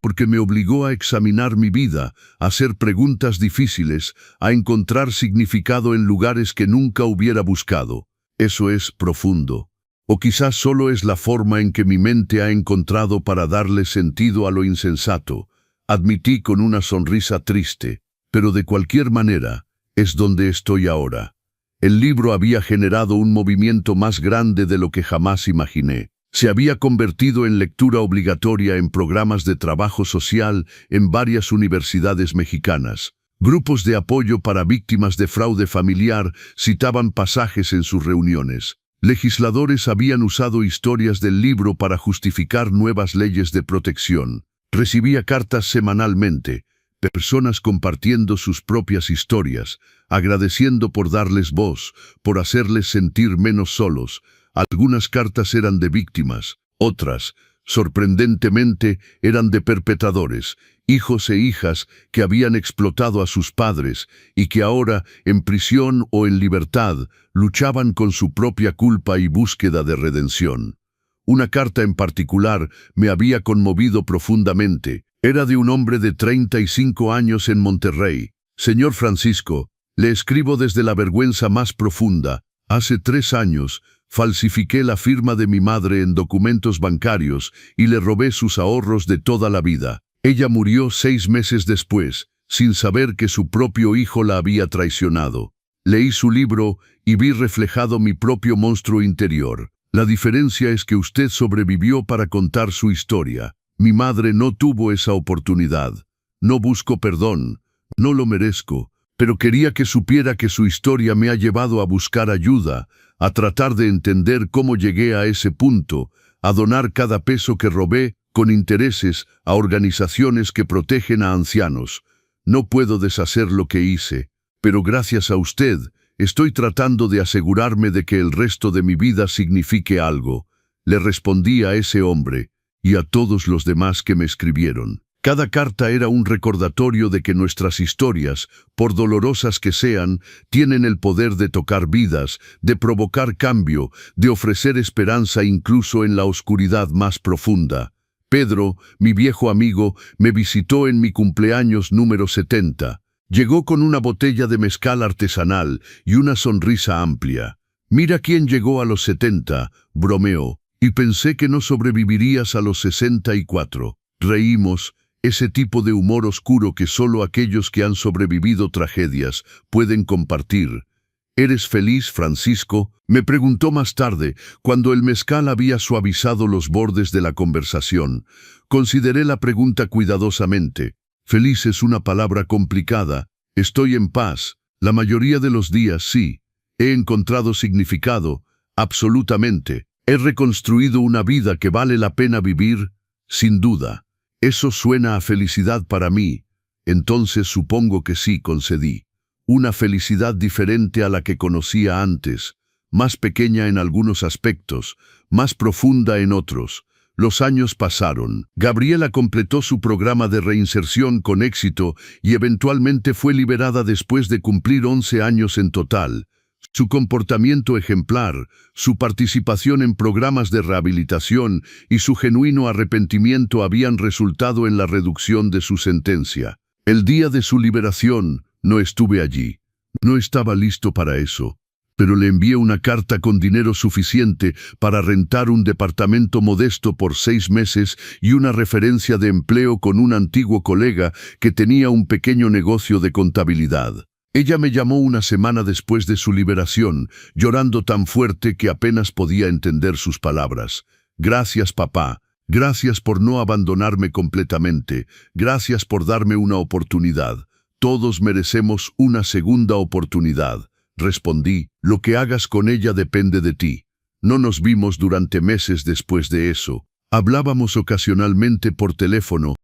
porque me obligó a examinar mi vida, a hacer preguntas difíciles, a encontrar significado en lugares que nunca hubiera buscado. Eso es profundo. O quizás solo es la forma en que mi mente ha encontrado para darle sentido a lo insensato. Admití con una sonrisa triste, pero de cualquier manera, es donde estoy ahora. El libro había generado un movimiento más grande de lo que jamás imaginé. Se había convertido en lectura obligatoria en programas de trabajo social en varias universidades mexicanas. Grupos de apoyo para víctimas de fraude familiar citaban pasajes en sus reuniones. Legisladores habían usado historias del libro para justificar nuevas leyes de protección. Recibía cartas semanalmente. Personas compartiendo sus propias historias, agradeciendo por darles voz, por hacerles sentir menos solos. Algunas cartas eran de víctimas, otras, sorprendentemente, eran de perpetradores, hijos e hijas que habían explotado a sus padres y que ahora, en prisión o en libertad, luchaban con su propia culpa y búsqueda de redención. Una carta en particular me había conmovido profundamente. Era de un hombre de 35 años en Monterrey. Señor Francisco, le escribo desde la vergüenza más profunda. Hace 3 años, falsifiqué la firma de mi madre en documentos bancarios y le robé sus ahorros de toda la vida. Ella murió 6 meses después, sin saber que su propio hijo la había traicionado. Leí su libro y vi reflejado mi propio monstruo interior. La diferencia es que usted sobrevivió para contar su historia. Mi madre no tuvo esa oportunidad. No busco perdón, no lo merezco, pero quería que supiera que su historia me ha llevado a buscar ayuda, a tratar de entender cómo llegué a ese punto, a donar cada peso que robé con intereses a organizaciones que protegen a ancianos. No puedo deshacer lo que hice, pero gracias a usted, estoy tratando de asegurarme de que el resto de mi vida signifique algo. Le respondí a ese hombre y a todos los demás que me escribieron. Cada carta era un recordatorio de que nuestras historias, por dolorosas que sean, tienen el poder de tocar vidas, de provocar cambio, de ofrecer esperanza incluso en la oscuridad más profunda. Pedro, mi viejo amigo, me visitó en mi cumpleaños número 70. Llegó con una botella de mezcal artesanal y una sonrisa amplia. «Mira quién llegó a los 70», bromeó. «Y pensé que no sobrevivirías a los 64. Reímos, ese tipo de humor oscuro que solo aquellos que han sobrevivido tragedias pueden compartir. «¿Eres feliz, Francisco?», me preguntó más tarde, cuando el mezcal había suavizado los bordes de la conversación. Consideré la pregunta cuidadosamente. Feliz es una palabra complicada. Estoy en paz. La mayoría de los días sí. He encontrado significado. Absolutamente. He reconstruido una vida que vale la pena vivir, sin duda. Eso suena a felicidad para mí. Entonces supongo que sí, concedí. Una felicidad diferente a la que conocía antes, más pequeña en algunos aspectos, más profunda en otros. Los años pasaron. Gabriela completó su programa de reinserción con éxito y eventualmente fue liberada después de cumplir 11 años en total. Su comportamiento ejemplar, su participación en programas de rehabilitación y su genuino arrepentimiento habían resultado en la reducción de su sentencia. El día de su liberación, no estuve allí. No estaba listo para eso. pero le envié una carta con dinero suficiente para rentar un departamento modesto por 6 meses y una referencia de empleo con un antiguo colega que tenía un pequeño negocio de contabilidad. Ella me llamó una semana después de su liberación, llorando tan fuerte que apenas podía entender sus palabras. Gracias, papá. Gracias por no abandonarme completamente. Gracias por darme una oportunidad. Todos merecemos una segunda oportunidad. Respondí, lo que hagas con ella depende de ti. No nos vimos durante meses después de eso. Hablábamos ocasionalmente por teléfono,